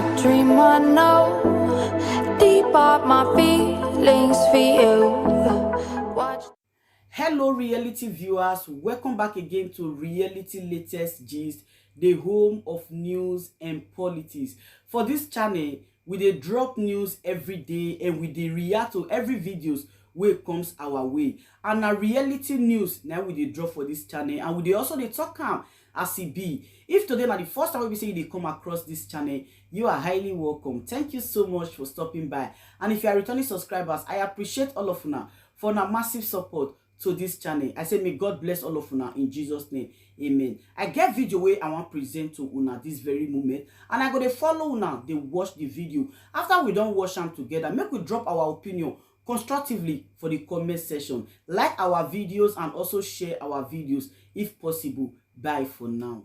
a dream I know. Deep up my feelings for you. Watch. Hello reality viewers, welcome back again to Reality Latest Gist, the home of news and politics. For this channel, we dey drop news every day and we dey react to every videos wey comes our way. And na reality news now we dey drop for this channel, and we dey also dey talk am as e be. If today na the first time we say you dey come across this channel, you are highly welcome. Thank you so much for stopping by. And if you are returning subscribers, I appreciate all of una for una massive support to this channel. I say may God bless all of una in Jesus name. Amen. I get video wey I want present to una this very moment, and I go dey follow una dey watch the video. After we don watch am together, make we drop our opinion constructively for the comment section. Like our videos and also share our videos if possible. Bye for now.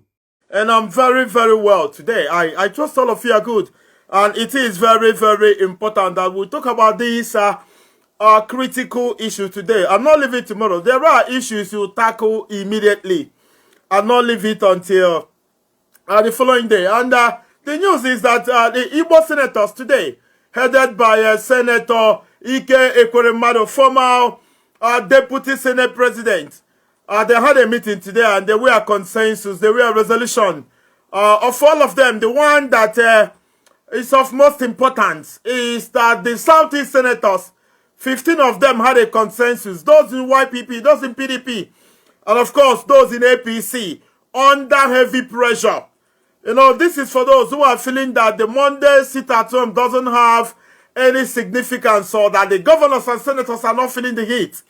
And I'm very, very well today. I trust all of you are good. And it is very, very important that we talk about this critical issue today. I'm not leaving it tomorrow. There are issues to tackle immediately. I'll not leave it until the following day. And the news is that the Igbo senators today, headed by Senator Ike Ekweremadu, former Deputy Senate President, they had a meeting today and they were a consensus, they were a resolution. Of all of them, the one that is of most importance is that the Southeast senators, 15 of them had a consensus. Those in YPP, those in PDP, and of course those in APC, under heavy pressure. You know, this is for those who are feeling that the Monday sit at home doesn't have any significance, or that the governors and senators are not feeling the heat.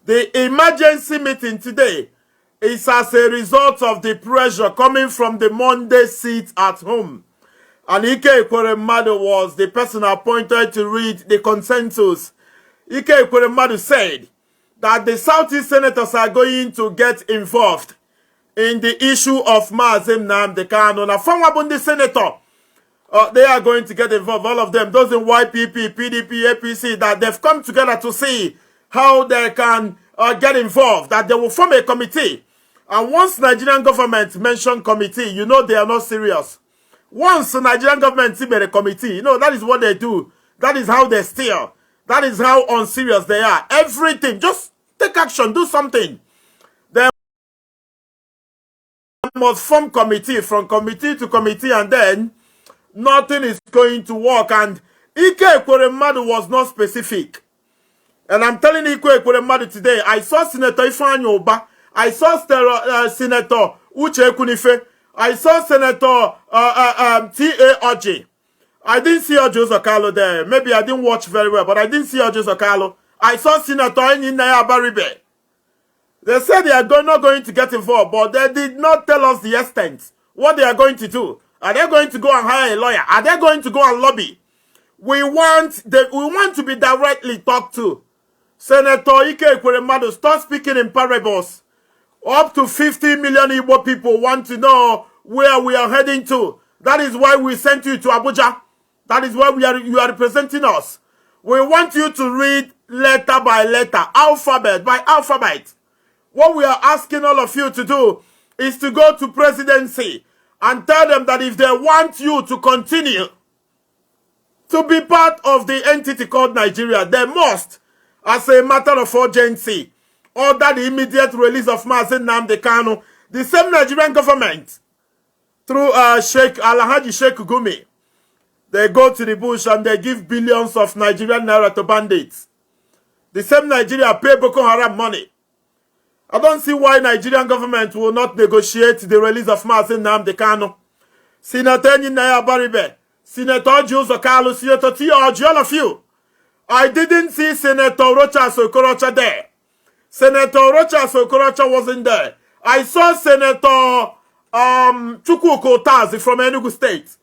The emergency meeting today is as a result of the pressure coming from the Monday sit at home. And Ike Ekweremadu was the person appointed to read the consensus. Ike Ekweremadu said that the Southeast senators are going to get involved in the issue of Maazị Nnamdi Kanu. Now, former Bundi senator, they are going to get involved, all of them, those in YPP, PDP, APC, that they've come together to see how they can get involved, that they will form a committee. And once Nigerian government mention committee, you know they are not serious. Once the Nigerian government made a committee, you know, that is what they do. That is how they steer. That is how unserious they are. Everything, just take action, do something. They must form committee, from committee to committee, and then nothing is going to work. And Ike Ekweremadu was not specific. And I'm telling Ike Ekweremadu today, I saw Senator Ifeanyi Oba, I saw Senator Uche Ekunife, I saw Senator T.A. Oji. I didn't see Ojo Zokalo there. Maybe I didn't watch very well, but I didn't see Ojo Zokalo. I saw Senator Enyinaya Baribe. They said they are not going to get involved, but they did not tell us the extent, what they are going to do. Are they going to go and hire a lawyer? Are they going to go and lobby? We want to be directly talked to. Senator Ike Ekweremadu, start speaking in parables. Up to 50 million Igbo people want to know where we are heading to. That is why we sent you to Abuja. That is why you are representing us. We want you to read letter by letter, alphabet by alphabet. What we are asking all of you to do is to go to presidency and tell them that if they want you to continue to be part of the entity called Nigeria, they must, as a matter of urgency, order the immediate release of Maazị Nnamdi Kanu. The same Nigerian government, through Alhaji Sheikh Gumi, they go to the bush and they give billions of Nigerian naira to bandits. The same Nigeria pay Boko Haram money. I don't see why Nigerian government will not negotiate the release of Maazị Nnamdi Kanu. Senator Enyinaya Baribe, Senator Ojo Zokalo, Senator T.A. Oji, all of you. I didn't see Senator Rocha Sokorocha there. Senator Rocha Sokorocha wasn't there. I saw Senator Chukwuko Tazi from Enugu State.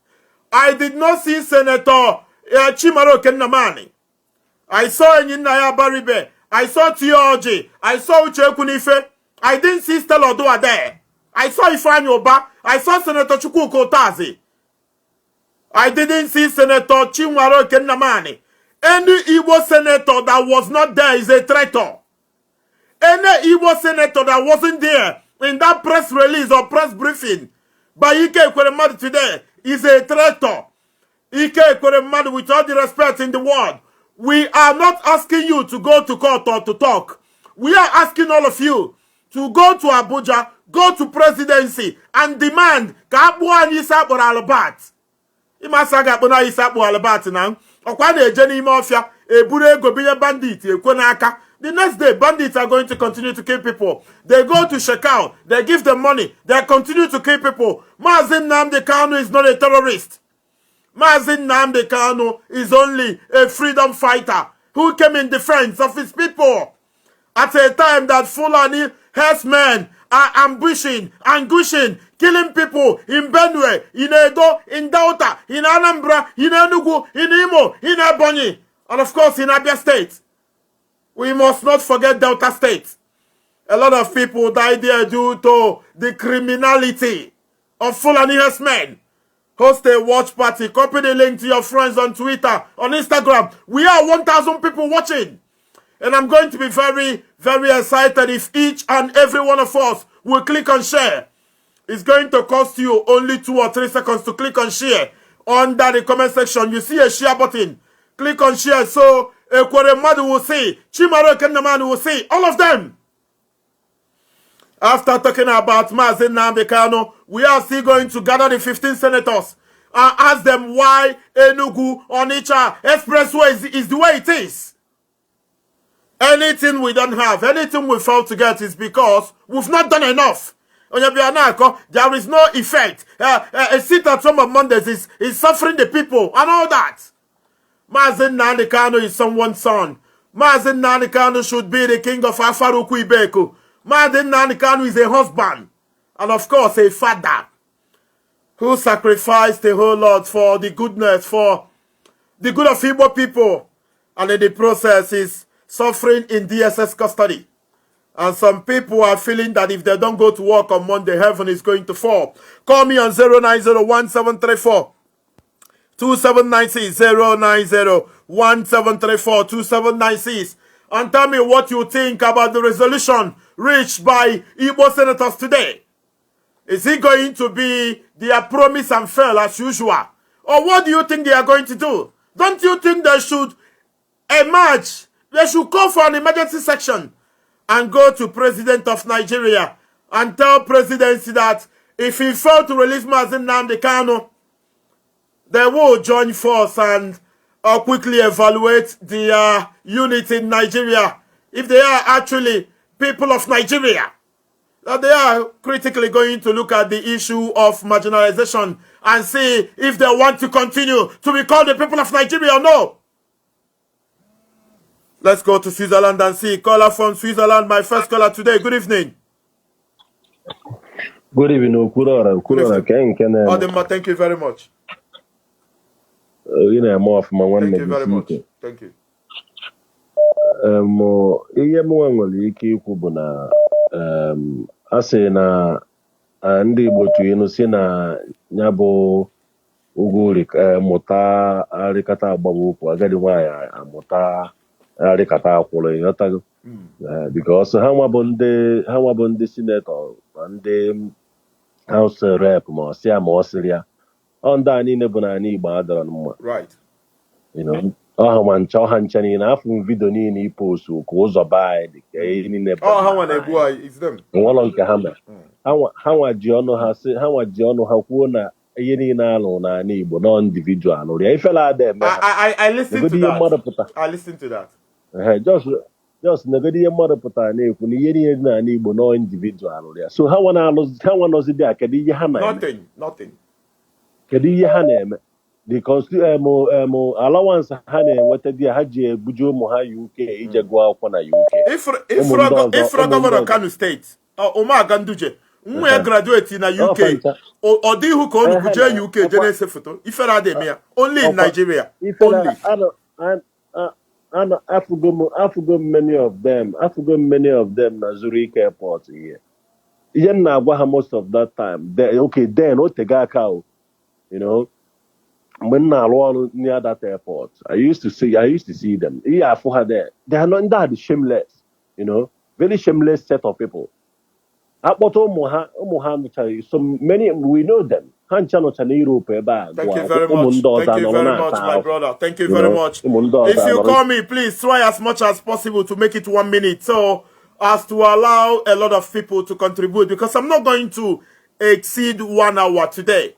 I did not see Senator Chimaro Kennamani. I saw Enyinaya Baribe. I saw T.A. Oji. I saw Uche Ekunife. I didn't see Stella Odua there. I saw Ifeanyi Oba. I saw Senator Chukwuko Tazi. I didn't see Senator Chimaro Kennamani. Any Igbo senator that was not there is a traitor. Any Igbo senator that wasn't there in that press release or press briefing by Ike Ekweremadu today is a traitor. Ike Ekweremadu, with all the respect in the world, we are not asking you to go to court or to talk. We are asking all of you to go to Abuja, go to presidency, and demand ka akpụ anyị isi akpọrọ Albat. Ịmasa ga-akpụ na isi akpụ Albat na ọkwa na-eje n'ime ọfịa eburu ego binye bandit ekwe n'aka. The next day, bandits are going to continue to kill people. They go to check out, they give them money, they continue to kill people. Mazi Nnamdi Kanu is not a terrorist. Mazi Nnamdi Kanu is only a freedom fighter who came in defense of his people at a time that Fulani herdsmen are ambushing, killing people in Benue, in Edo, in Delta, in Anambra, in Enugu, in Imo, in Ebonyi, and of course in Abia State. We must not forget Delta State. A lot of people died there due to the criminality of Fulani herdsmen. Host a watch party. Copy the link to your friends on Twitter, on Instagram. We are 1,000 people watching. And I'm going to be very, very excited if each and every one of us will click on share. It's going to cost you only 2 or 3 seconds to click on share. Under the comment section, you see a share button. Click on share so Ekweremadu will see, Chimaro Kendamani will see, all of them. After talking about Mazi Nnamdi Kanu, we are still going to gather the 15 senators and ask them why Enugu Onitsha Expressway is the way it is. Anything we don't have, anything we fail to get is because we've not done enough. There is no effect. A sit at home on Mondays is suffering the people and all that. Mazi Nnamdi Kanu is someone's son. Mazi Nnamdi Kanu should be the king of Afaruku Ibeku. Mazi Nnamdi Kanu is a husband and of course a father who sacrificed a whole lot for the goodness, for the good of Igbo people, and in the process is suffering in DSS custody. And some people are feeling that if they don't go to work on Monday, heaven is going to fall. Call me on 0901734 2796 0901734 2796 and tell me what you think about the resolution reached by Igbo senators today. Is it going to be their promise and fail as usual? Or what do you think they are going to do? Don't you think they should emerge? They should call for an emergency section and go to President of Nigeria and tell presidency that if he failed to release Mazi Nnamdi Kanu, they will join force and quickly evaluate the unit in Nigeria. If they are actually people of Nigeria, that they are critically going to look at the issue of marginalization and see if they want to continue to be called the people of Nigeria or no. Let's go to Switzerland and see. Caller from Switzerland, my first caller today. Good evening. Good evening, Odema, thank you very much. Thank you very much. Thank you. Ihe mụnwa nwere ike ikwu bụ na a sị na ndị Igbo tụrụ si na ya bụ ugwu mụta arịkata agbaba ụkwụ agadi nwaanyị amụta arịkata akwụrụ ịghọtago because ha nwa bụ ndị sinetọ ma ndị House Rep ma ọ sị ya ma ọ sịrị ya ọ ndị a niile bụ na anyị Igbo adọrọ mma. Right. ọha ncha niile afọ vidio niile ipostu ka ụzọ baa dị ka ihe niile nwụlọ nke ha mere ha nwa ji ọnụ ha kwuo na ihe niile alụ na ala Igbo nọ individual lụrụ ya ifela ada eme I listen to that. Just negodi ihe mmadụ pụtara na-ekwu na ihe niile dị n'ala Igbo nọ individual lụrụ ya so ha nwa nọzi dị a kedu ihe ha na-eme kedu ihe ha na-eme the allowance ha na-enweta di ha ji ebuje ụmụ ha UK ije gụọ akwụkwọ na UK. Ifra Governor Kano State Umar Ganduje nwa ya graduate na UK ọ dị ihu ka ọ nụkwu jee UK jee na-ese foto ifere adịghị ya only in Nigeria only. Afugo many of them na Zurich airport here. Ihe na-agwa ha most of that time then o tega aka you know when I was near that airport, I used to see them. Yeah, for her there. They are not that shameless, you know, very shameless set of people. So many we know them. Hancha no chana Europe eba. Thank you very much. Thank you very much, my brother. Thank you very much. If you call me, please try as much as possible to make it 1 minute, so as to allow a lot of people to contribute, because I'm not going to exceed 1 hour today.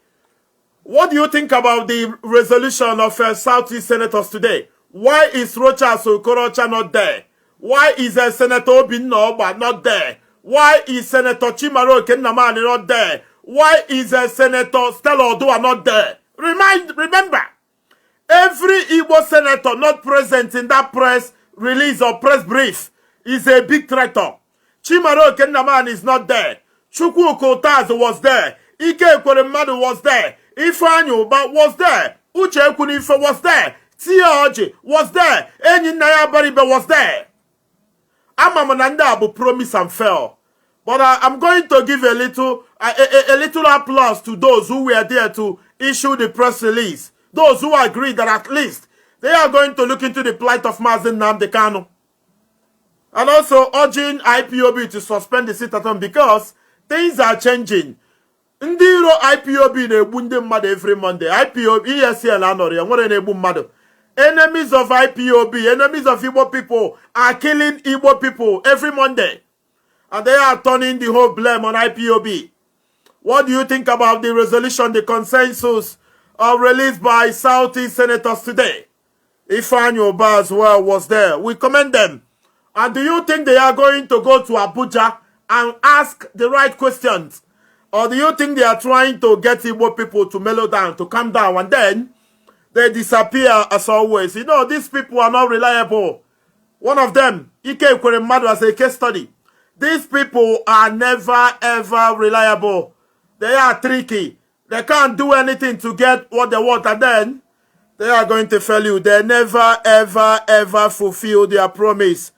What do you think about the resolution of Southeast senators today? Why is Rocha Sokorocha not there? Why is Senator Obinnoba not there? Why is Senator Chimaro Kennamani not there? Why is Senator Stella Odua not there? Remember, every Igbo senator not present in that press release or press brief is a big traitor. Chimaro Kennamani is not there. Chukwu Kotaz was there. Ike Ekweremadu was there. Ifeanyi Uba was there. Uche Ekwunife was there. Tia Oji was there. Enyi Naya Baribe was there. Amamananda Abu promise and fail. But I'm going to give a little applause to those who were there to issue the press release. Those who agree that at least they are going to look into the plight of Mazen Nnamdi Kanu. And also urging IPOB to suspend the sit-at-home because things are changing. Ndiro IPOB na-egbu ndị mmadụ every Monday. IPOB, ESL anọrọ ya nwere na-egbu mmadụ. Enemies of IPOB, enemies of Igbo people are killing Igbo people every Monday. And they are turning the whole blame on IPOB. What do you think about the resolution, the consensus released by Southeast senators today? Ifeanyi Uba as well was there. We commend them. And do you think they are going to go to Abuja and ask the right questions? Or do you think they are trying to get Igbo people to mellow down, to calm down, and then they disappear as always? You know, these people are not reliable. One of them, Ike Ekweremadu, as a case study. These people are never, ever reliable. They are tricky. They can't do anything to get what they want, and then they are going to fail you. They never, ever, ever fulfill their promise.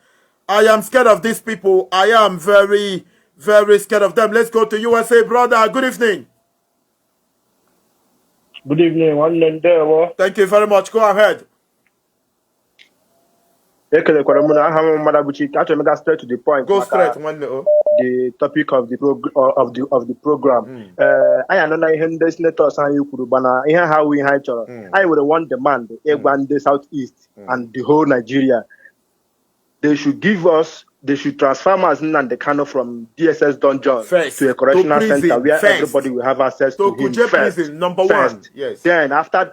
I am scared of these people. I am very, very scared of them. Let's go to USA, brother. Good evening. Good evening. Thank you very much. Go ahead. Straight to the point. Go straight. The topic of the program. I am not even the senators and you could bana. How we had I would want demand the Southeast and the whole Nigeria. They should give us. They should transform us and the kind from DSS dungeon to a correctional center where everybody will have access to him first. Number one. Yes. Then after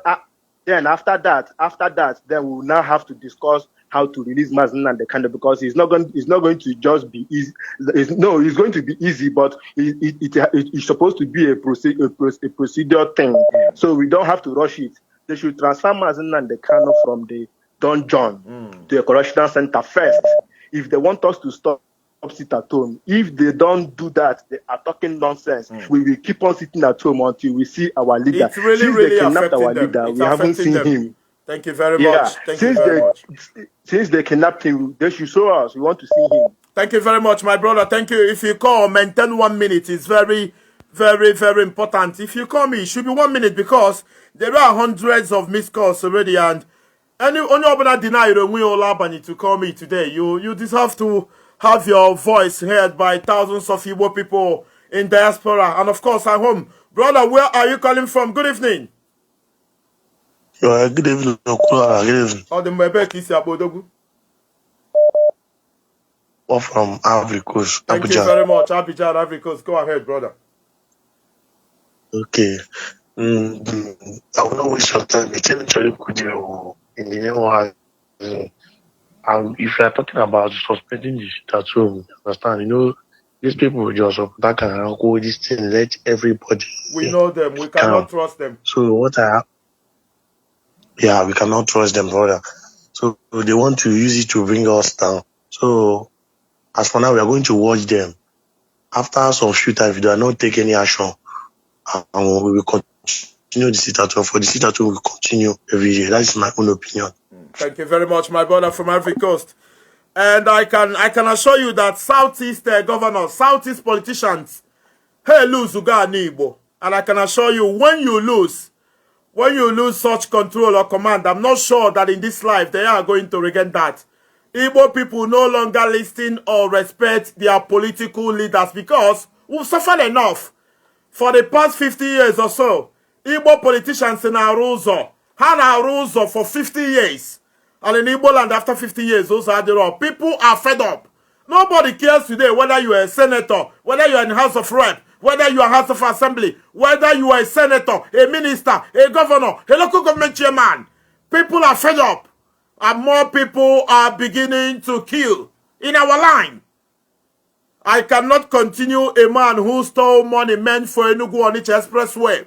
that, then we will now have to discuss how to release Mazen and the kind because it's not going to just be easy. It's going to be easy, but it's supposed to be a procedure thing. So we don't have to rush it. They should transfer Mazen and the kind from the dungeon to a correctional center first. If they want us to stop sit at home, if they don't do that, they are talking nonsense. We will keep on sitting at home until we see our leader. It's really, since they kidnapped our leader, we haven't seen him. Thank you very much. Since they kidnapped him, they should show us. We want to see him. Thank you very much, my brother. Thank you. If you call, maintain 1 minute. It's very, very, very important. If you call me, it should be 1 minute because there are hundreds of missed calls already, and only other deny Albany to call me today. You deserve to have your voice heard by thousands of Igbo people in diaspora and of course at home. Brother, where are you calling from? Good evening. Good evening. Good evening. Oh, the Mebek is Abodogu. Or from Ivory Coast. Thank you very much. Abidjan, Ivory Coast. Go ahead, brother. Okay. I will not waste your time. If you are talking about suspending the shit at home, understand, these people just that can go this thing, let everybody. We know them, we cannot trust them. So we cannot trust them, brother. So they want to use it to bring us down. So as for now, we are going to watch them. After some few time, if they do not take any action, and we will continue the sit at home. For the sit at home, we will continue every day. That is my own opinion. Thank you very much, my brother from Ivory Coast. And I can assure you that Southeast governors, Southeast politicians, lose Igbo. And I can assure you, when you lose such control or command, I'm not sure that in this life they are going to regain that. Igbo people no longer listen or respect their political leaders because we've suffered enough For the past 50 years or so, Igbo politicians in Aruzo had Aruzo for 50 years. And in Igbo land after 50 years, those are the law. People are fed up. Nobody cares today whether you are a senator, whether you are in the House of Rep, whether you are House of Assembly, whether you are a senator, a minister, a governor, a local government chairman. People are fed up. And more people are beginning to kill in our line. I cannot continue a man who stole money meant for Enugu Onitsha Expressway.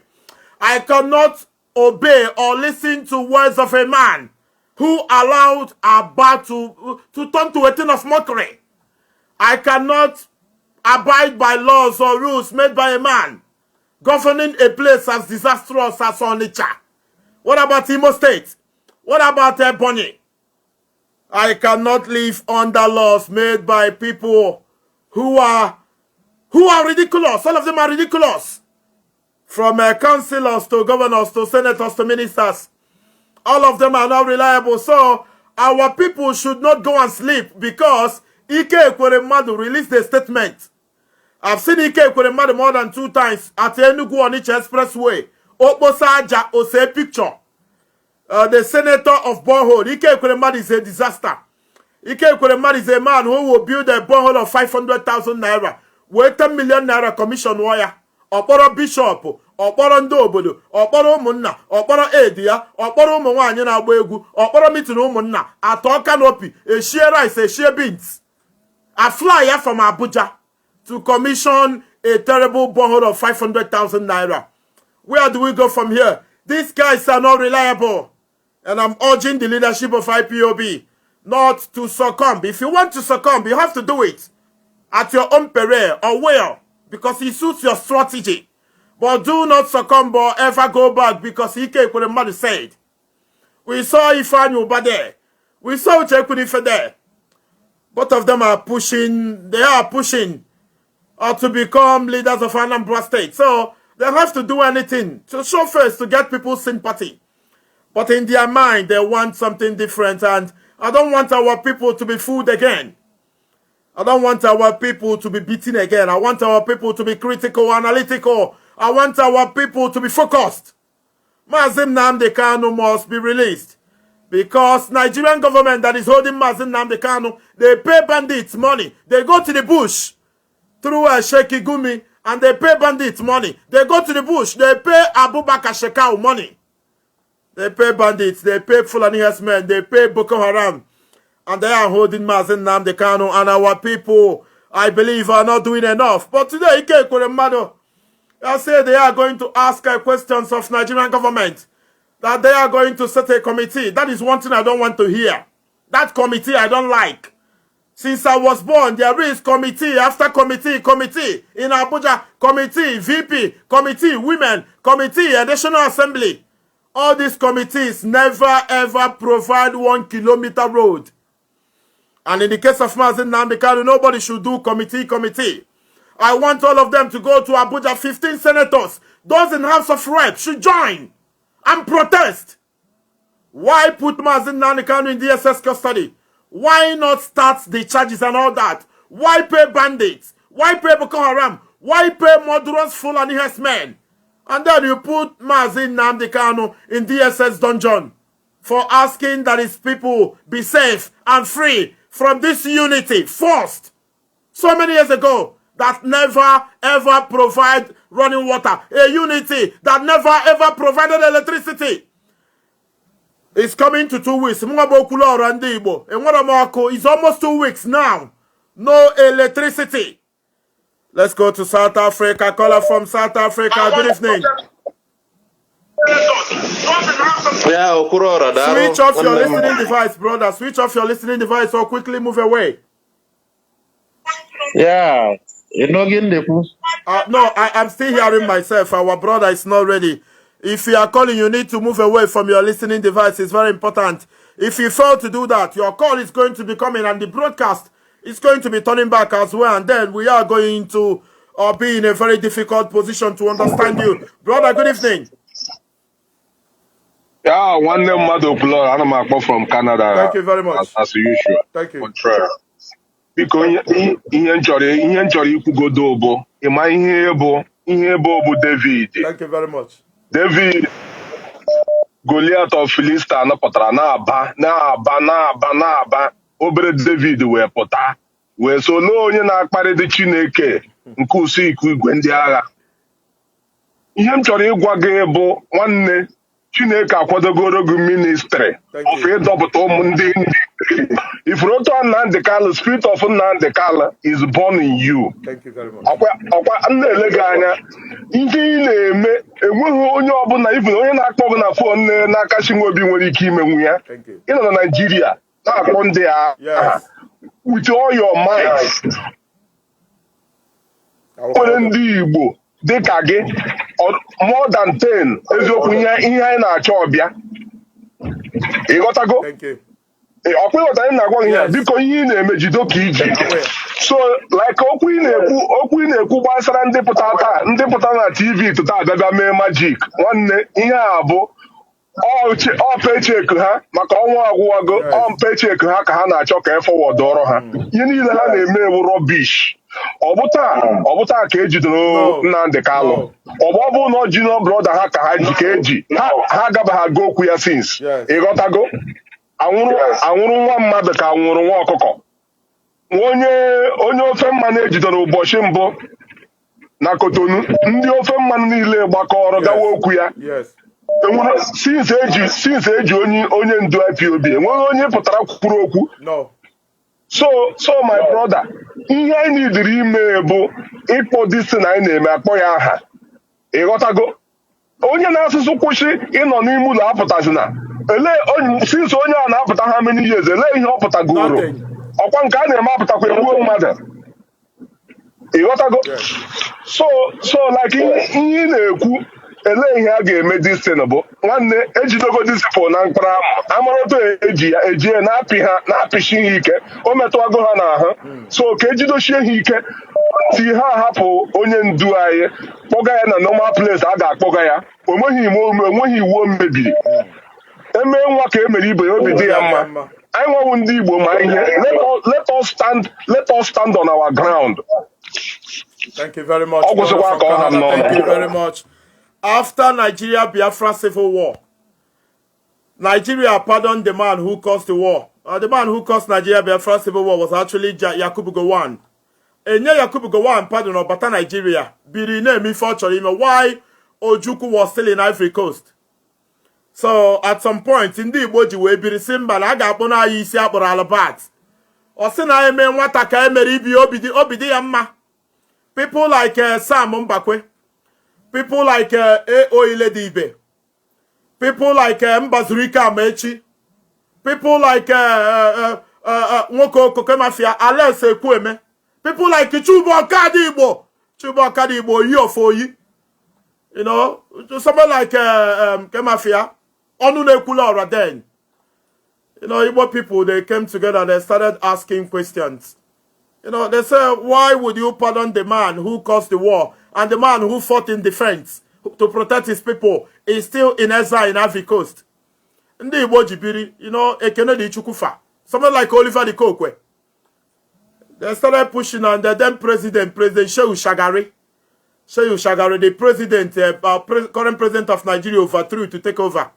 I cannot obey or listen to words of a man who allowed Abba to turn to a thing of mockery. I cannot abide by laws or rules made by a man governing a place as disastrous as Onitsha. What about Imo State? What about Ebonyi? I cannot live under laws made by people who are ridiculous. All of them are ridiculous. From councillors to governors to senators to ministers. All of them are not reliable. So our people should not go and sleep because Ike Ekweremadu released a statement. I've seen Ike Ekweremadu more than 2 times at Enugu Onitsha Expressway. Oposaja Ose picture. The senator of borehole. Ike Ekweremadu is a disaster. Ike Ekweremadu is a man who will build a borehole of 500,000 naira. With 10 million naira commission wire. Okporo bishop, okporo ndị obodo, okporo ụmụnna, okporo edia, okporo ụmụ nwaanyị na-agba egwu, okporo meeting ụmụnna, atọ canopy, eshie rice, eshie beans. A flyer from Abuja to commission a terrible borehole of 500,000 naira. Where do we go from here? These guys are not reliable. And I'm urging the leadership of IPOB not to succumb. If you want to succumb, you have to do it at your own peril or will, because it suits your strategy. But do not succumb or ever go back, because Ike Ekweremadu said. We saw Ifeanyi Uba there. We saw Uche Ekwunife there. Both of them are pushing, to become leaders of Anambra State. So they have to do anything to show face, to get people's sympathy. But in their mind, they want something different. And I don't want our people to be fooled again. I don't want our people to be beaten again. I want our people to be critical, analytical. I want our people to be focused. Mazi Nnamdi Kanu must be released. Because Nigerian government that is holding Mazi Nnamdi Kanu, they pay bandits money. They go to the bush through a Sheikh Gumi and they pay bandits money. They go to the bush. They pay Abubakar Shekau money. They pay bandits. They pay Fulani herdsmen. They pay Boko Haram. And they are holding Mazi Nnamdi Kanu, and our people, I believe, are not doing enough. But today, Ike Ekweremadu, I say they are going to ask questions of Nigerian government, that they are going to set a committee. That is one thing I don't want to hear. That committee I don't like. Since I was born, there is committee after committee in Abuja, committee, VP, committee, women, committee, additional assembly. All these committees never ever provide 1 kilometer road. And in the case of Mazi Nnamdi Kanu, nobody should do committee. I want all of them to go to Abuja. 15 senators, those in House of Rep, should join and protest. Why put Mazi Nnamdi Kanu in DSS custody? Why not start the charges and all that? Why pay bandits? Why pay Boko Haram? Why pay murderous Fulani herdsmen? And then you put Mazi Nnamdi Kanu in DSS dungeon for asking that his people be safe and free from this unity forced so many years ago that never ever provide running water, a unity that never ever provided electricity. It's coming to 2 weeks. It's almost 2 weeks now. No electricity. Let's go to South Africa. Caller from South Africa. Good evening. Yeah, Switch off your listening device, brother. Switch off your listening device or quickly move away. Yeah. No, I'm still hearing myself. Our brother is not ready. If you are calling, you need to move away from your listening device. It's very important. If you fail to do that, your call is going to be coming and the broadcast is going to be turning back as well. And then we are going to be in a very difficult position to understand you. Brother, good evening. Yeah, one name Mado Pula, I'm from Canada. Thank you very much. As usual. Thank you. Because ihe nchọrọ ikwu godo bụ ịma ihe bụ ihe bụ David. Thank you very much. David Goliath of Philistine pụtara na-aba obere David wee pụta wee so n'onye na-akparịta Chineke nke usekwu igwe ndị agha. Ihe m chọrọ ịgwa gị bụ nwanne Chineke akwadogoro gị ministry of ịdọpụta ụmụ ndị Ifroto Nnamdi Kanu, spirit of Nnamdi Kanu is born in you. Thank you very much. Ọkwa na-ele gị anya ihe ị na-eme enweghị onye ọbụla ibu onye na-akpọ gị na fon n'aka Chinwobi nwere ike imenwu ya. Ị nọ na Nigeria na-akpọ ndị agha with all your might. Nwere ndị Igbo dịka gị more than 10 eziokwu ihe anyị na-achọ ọbịa. Ịghọtago? Ọkwa ịghọta anyị na-agwa gị ya biko ihe ị na-eme jido ka iji. So like okwu ị na-ekwu gbasara ndị pụta taa ndị pụta na TV tụta abịabịa mee majik nwanne ihe a bụ ọ paycheck ha maka ọnwa agwụwago ọ paycheck ha ka ha na-achọ ka e forward ọrụ ha. Ihe niile ha na-eme ewu rubbish. Ọ bụ taa ka ejidoro Nnamdi Kanu. Ọ bụ na junior brother ha ka ha ji ka eji ha agabaghị okwu ya since. Ịghọtago? Anwụrụ nwa mmadụ ka anwụrụ nwa ọkụkọ. Onye ofe mmanụ ejidoro ụbọchị mbụ na Kotonu ndị ofe mmanụ niile gbakọrọ gawa okwu ya. Since eji onye ndu IPOB enweghị onye pụtara kwuru okwu. So my brother, ihe anyị nidiri ime bụ ịkpọ disin anyị na-eme akpọ ya aha. Ịghọtago? Onye na-asụsụ kwụsị ịnọ n'ime ụlọ apụtazina since onye a na-apụta ha many years elee ihe ọ pụtagoro ọkwa nke a na-eme apụtakwa egbuo mmadụ. Ịghọtago? So like ihe ị na-ekwu elee ihe a ga-eme distin bụ nwanne ejidogo disipụl na mkpara amara otu eji ya na-apịchi ha ike o metụwago ha n'ahụ. So ka ejidochie ha ike ti ha ahapụ onye ndu anyị kpọga ya na normal place a ga-akpọga ya enweghị iwu o mebiri. Eme nwa ka emere ibe ya obi dị ya mma. Anyị nwewu ndị Igbo ma ihe let us stand on our ground. Thank you very much. Thank you very much. After Nigeria Biafra civil war, Nigeria pardoned the man who caused the war. The man who caused Nigeria Biafra civil war was actually Yakubu Gowon. Enye Yakubu Gowon pardon Obata Nigeria. Biri name why Ojukwu was still in Ivory Coast. So at some point in the Igbo we biri simba na aga akpọ na isi akpọrọ Alabat. Osi na eme nwata ka emere ibi obidi ya mma. People like Sam Mbakwe. People like Oile Dibe. People like Mbazurika Amechi. People like Nwoko Kokemafia, Alex Ekweme. People like Chubo Kadibo. Chubo Kadibo, Yofoyi. You know, someone like Kemafia. Onune Kulora then. You know, Igbo people, they came together and they started asking questions. You know, they say, why would you pardon the man who caused the war and the man who fought in defense to protect his people is still in exile in Ivory Coast? Ndi Igbo Jibiri, you know, Ekene di Chukufa. Someone like Oliver the Kokwe. They started pushing on the then President Shehu Shagari. Shehu Shagari, the president, current president of Nigeria, overthrew to take over.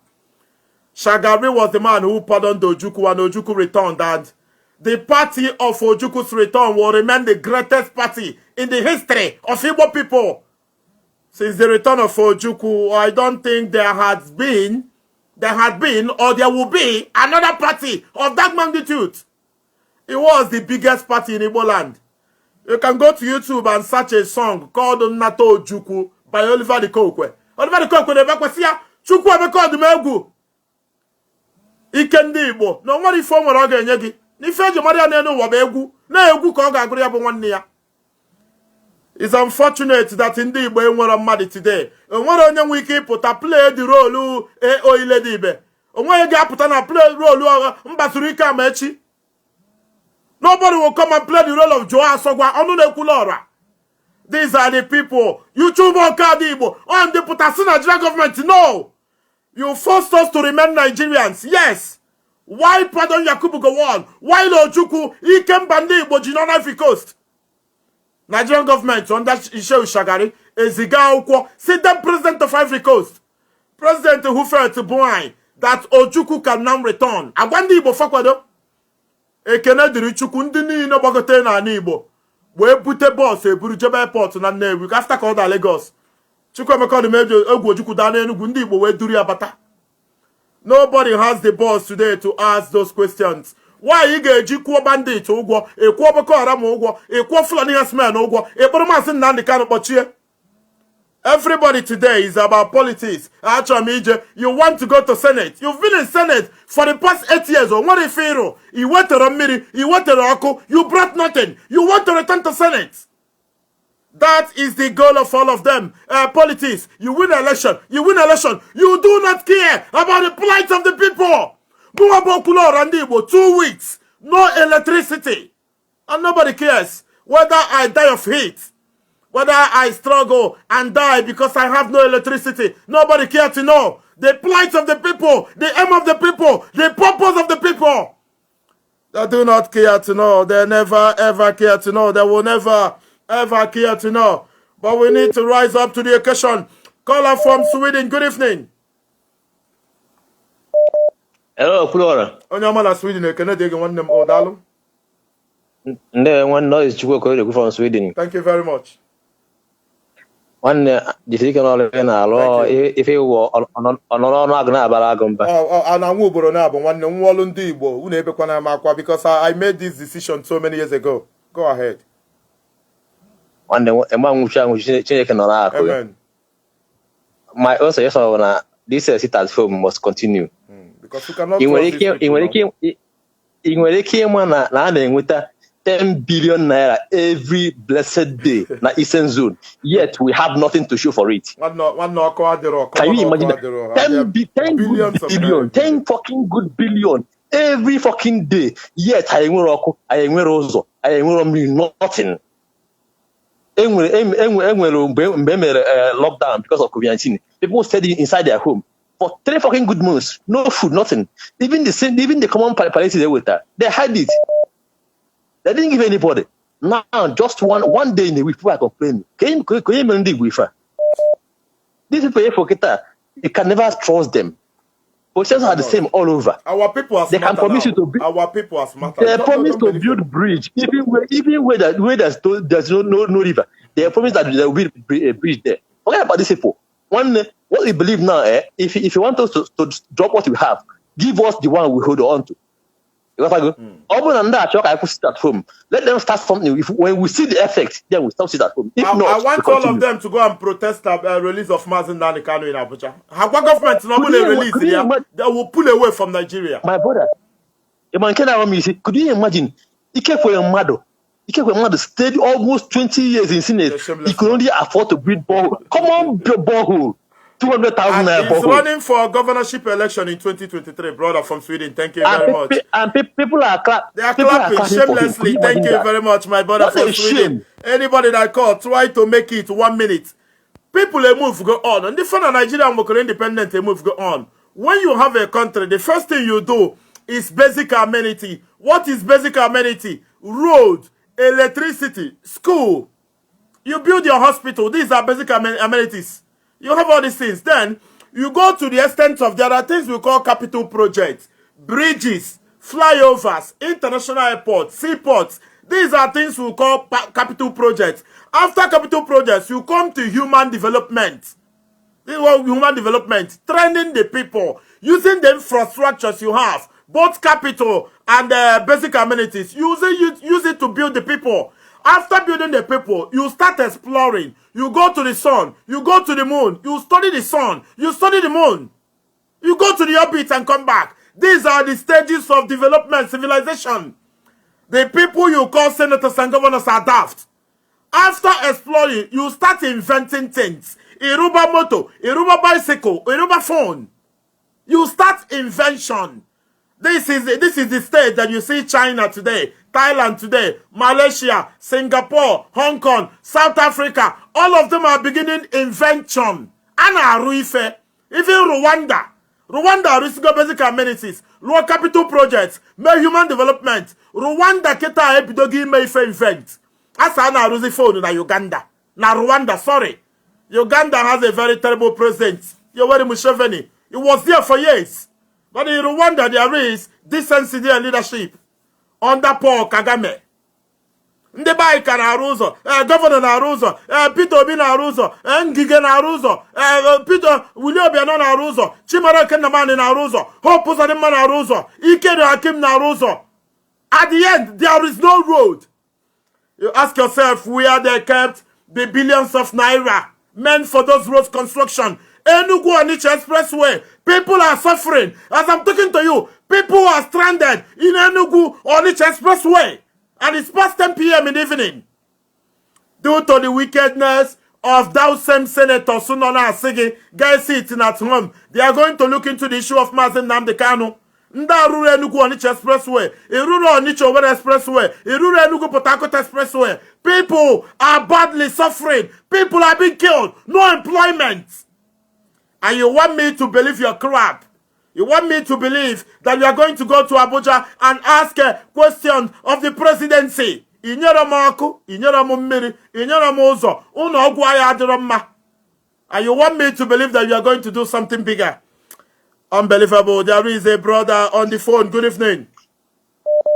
Shagari was the man who pardoned Ojukwu and Ojukwu returned, and the party of Ojukwu's return will remain the greatest party in the history of Igbo people. Since the return of Ojukwu, I don't think there had been, or there will be another party of that magnitude. It was the biggest party in Igbo land. You can go to YouTube and search a song called Nato Ojukwu by Oliver the Kokwe. Oliver the Kokwe, the Bakwasia, Chukwu Abekod Megu. Ikendi Igbo. No one if former organ yegi. Nifeji Maria Nenu Wabegu. Na Egu Koga Agriabu 1 year. It's unfortunate that in the Igbo were mad today. And one on wiki put a play the role Oile Dibe. And when you get put on a play role Mbasurika Mechi. Nobody will come and play the role of Joa Sogwa Onune Kulora. These are the people. YouTube or Kadibo. On the Putasina Nigeria government. No. You forced us to remain Nigerians. Yes. Why pardon Yakubu Gowon? Why Ojukwu? He came Bandi Bojinon Ivory Coast. Nigerian government under Shehu Shagari. eziga ukwo. Sit them president of Ivory Coast. President who felt to boy that Ojukwu can now return. Agwandi Igbo fakwado. Ekene diri Chukwu ndị niile gbagote na ani Igbo. We bute boss eburu jebe airport na Nnewi after call da Lagos. Chukwu emeka the mejo egwu Ojukwu da na Enugu ndị Igbo we duri abata. Nobody has the balls today to ask those questions. Why you get Jikwo bandit ugwo, ekwo Boko Haram ugwo, ekwo Fulani Herdsmen ugwo, ekwo Masin Nandi Kanu Bochie. Everybody today is about politics. Actually, you want to go to Senate. You've been in Senate for the past 8 years. What if you went to Ramiri, you went to Rako, you brought nothing. You want to return to Senate. That is the goal of all of them. Politics. You win election. You win election. You do not care about the plight of the people. 2 weeks. No electricity. And nobody cares whether I die of heat. Whether I struggle and die because I have no electricity. Nobody cares to know. The plight of the people. The aim of the people. The purpose of the people. They do not care to know. They never ever care to know. They will never ever care to know. But we need to rise up to the occasion. Caller from Sweden, good evening. Hello, Kulora. Onyamala Sweden, can dig one name or Dalum? No, one noise from Sweden. Thank you very much. One decision all if you were on Baragumba. And I'm one Igbo, because I made this decision so many years ago. Go ahead. One among Amen. My also yes, this sit at home must continue. Because you cannot in 10 billion naira every blessed day na Eastern Zone. Yet we have nothing to show for it. Can you imagine that? 10 billion, 10 fucking good billion every fucking day. Yet I nothing. Lockdown because of COVID-19. People stayed inside their home for 3 fucking good months. No food, nothing. Even the common palliative they had it. They didn't give anybody. Now, just one day in the week, people are complaining. Can you remember the Biafra? These people here for Kita, you can never trust them. Positions are the same all over. Our people are they can promise you to build. Our people are smart. They promise to build bridge, even where there's no river. They promise that there will be a bridge there. Forget about these people. What we believe now, if you want us to drop what we have, give us the one we hold on to. Other than that, I put it at home. Let them start something. When we see the effect, then we stop it at home. If not, I want all of them to go and protest the release of Mazen Nani Kanu in Abuja. How government not going to release it? They will pull away from Nigeria. My brother, could you imagine? He kept for a mother stayed almost 20 years in Senate. He could only afford to build borehole. Come on, build borehole. 200,000 naira. He's running for a governorship election in 2023, brother from Sweden. Thank you very much. And people are clapping. They are clapping shamelessly. Thank you very much, my brother from Sweden. Anybody that called, try to make it 1 minute. People, they move, go on. And the fun of Nigeria and independent, they move, go on. When you have a country, the first thing you do is basic amenity. What is basic amenity? Road, electricity, school. You build your hospital. These are basic amenities. You have all these things. Then you go to the extent of there are things we call capital projects, bridges, flyovers, international airports, seaports. These are things we call capital projects. After capital projects, you come to human development. This is what human development, training the people, using the infrastructures you have, both capital and basic amenities. Use it to build the people. After building the people, you start exploring. You go to the sun. You go to the moon. You study the sun. You study the moon. You go to the orbit and come back. These are the stages of development, civilization. The people you call senators and governors are daft. After exploring, you start inventing things. Iruba motor, Iruba bicycle, Iruba phone. You start invention. This is the stage that you see China today, Thailand today, Malaysia, Singapore, Hong Kong, South Africa. All of them are beginning invention. Ana Ruife, even Rwanda. Rwanda is basic amenities, low capital projects, may human development. Rwanda keta epidogi may invent. Asa na Rusi phone na Uganda. Na Rwanda, sorry. Uganda has a very terrible president, Yoweri Museveni. He was there for years. But in Rwanda, there is decency and leadership under Paul Kagame. Ndị baika na-arụ ụzọ, gọvanọ na-arụ ụzọ, Peter Obi na-arụ ụzọ, Ngige na-arụ ụzọ, Peter Willie Obianọ na-arụ ụzọ, Chimamanda Nnamani na-arụ ụzọ, Hope Uzodimma na-arụ ụzọ, Ikedi Hakim na-arụ ụzọ. At the end, there is no road. You ask yourself where they kept the billions of naira meant for those roads construction. Enugu Onitsha Expressway. People are suffering. As I'm talking to you, people are stranded in Enugu Onitsha Expressway. And it's past 10 p.m. in the evening. Due to the wickedness of thou same senator, Sunona Asigi, guys sitting at home, they are going to look into the issue of Mazen Nnamdi Kanu. Nda Ruru Enugu Onitsha Expressway, Iruru Onitsha Owerri Expressway, Iruru Enugu Port Harcourt Expressway. People are badly suffering. People are being killed. No employment. And you want me to believe your crap? You want me to believe that you are going to go to Abuja and ask a question of the presidency? Inyere m ọkụ, inyere m mmiri, inyere m ụzọ, unu ọgwụ anyị adịrọ mma. And you want me to believe that you are going to do something bigger? Unbelievable. There is a brother on the phone. Good evening.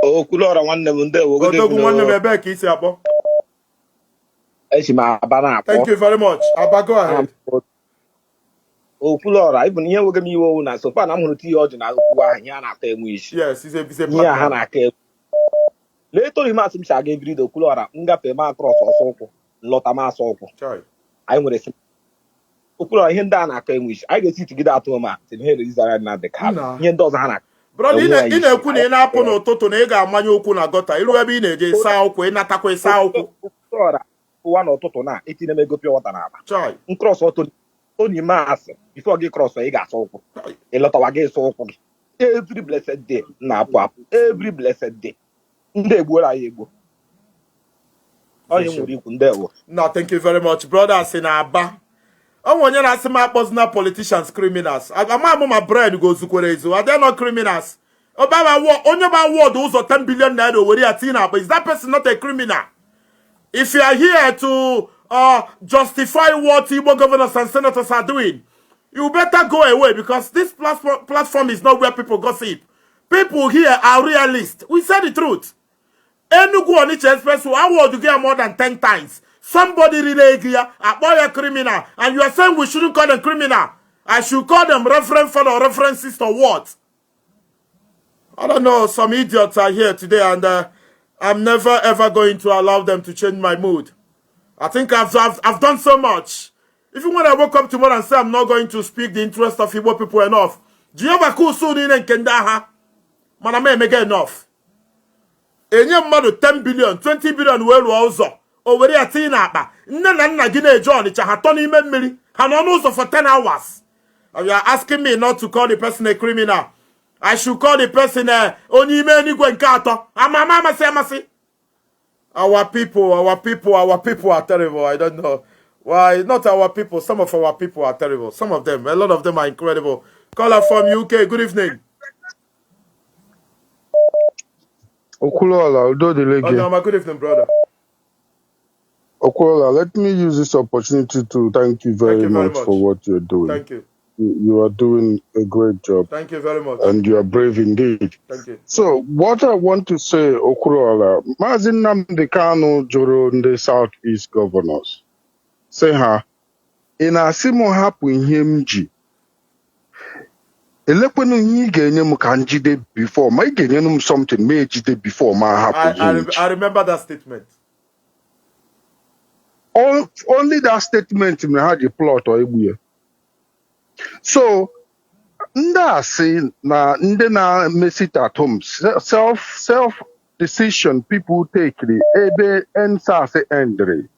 Oh, Kulora, one never there. Thank you very much. Abba, go ahead. Oh, Kulora, even here we're going to be on so far. I'm going to see you on yes, he's a partner. Later, you must have given the Kulora, Ngape Macross or Soko, Lotama Soko. I'm going to say, Ukula, Hindana came wish. I get you to get out to my here is not the car. Brother, in a kuni na pono toto nega manyo kuna gota. Ilu ebi neje sao kwe na takwe sao ko. One or toto na. Iti neme go pure water na. Chai. Cross auto. Only mass before get cross e gas so. A lot of again so. Every blessed day na pap. Every blessed day. Nde bora yego. No, thank you very much, brother. Sinaba. I'm one year as my personal politicians criminals. I'm my bread goes to Korezo. Are they not criminals? Obama only about what those are 10 billion naira over here, Tina, but is that person not a criminal? If you are here to justify what Igbo governors and senators are doing, you better go away because this platform is not where people gossip. People here are realists. We say the truth. Enugu Onitsha Expressway, I want to get more than 10 times. Somebody relay here, a criminal, and you are saying we shouldn't call them criminal. I should call them reference for the reference sister or what? I don't know, some idiots are here today and I'm never ever going to allow them to change my mood. I think I've done so much. Even when I woke up tomorrow and say I'm not going to speak the interest of Igbo people enough, Jehovah Kusuni and Kendaha, Maname make enough. Enye mmadu 10 billion, 20 billion welu ọzọ. Oweri ati na akpa. Nne na nna gị na-eje Ọnịcha ha tọ n'ime mmiri. Ha nọ n'ụzọ for 10 hours. And you are asking me not to call the person a criminal. I should call the person onye ime enigwe nke atọ. Amasi. Our people are terrible. I don't know. Why? Not our people. Some of our people are terrible. Some of them. A lot of them are incredible. Caller from UK. Good evening. Okulola, good evening, brother. Okulola, let me use this opportunity to thank you very much for what you're doing. Thank you. You are doing a great job. Thank you very much. And you are brave indeed. Thank you. So, what I want to say, Okulola, Mazi Nnamdi Kanu jụrụ ndị Southeast governors. Say ha, ị na-asị m hapụ ihe m ji. Elekwenu ihe ị ga-enye m ka njide before, ma ị ga-enye m something ma ejide before ma hapụ ihe m ji. I remember that statement. Only that statement may have the plot or egbu. So, ndị asị na ndị na-mess it at home, self decision people take ebe NSAS entry.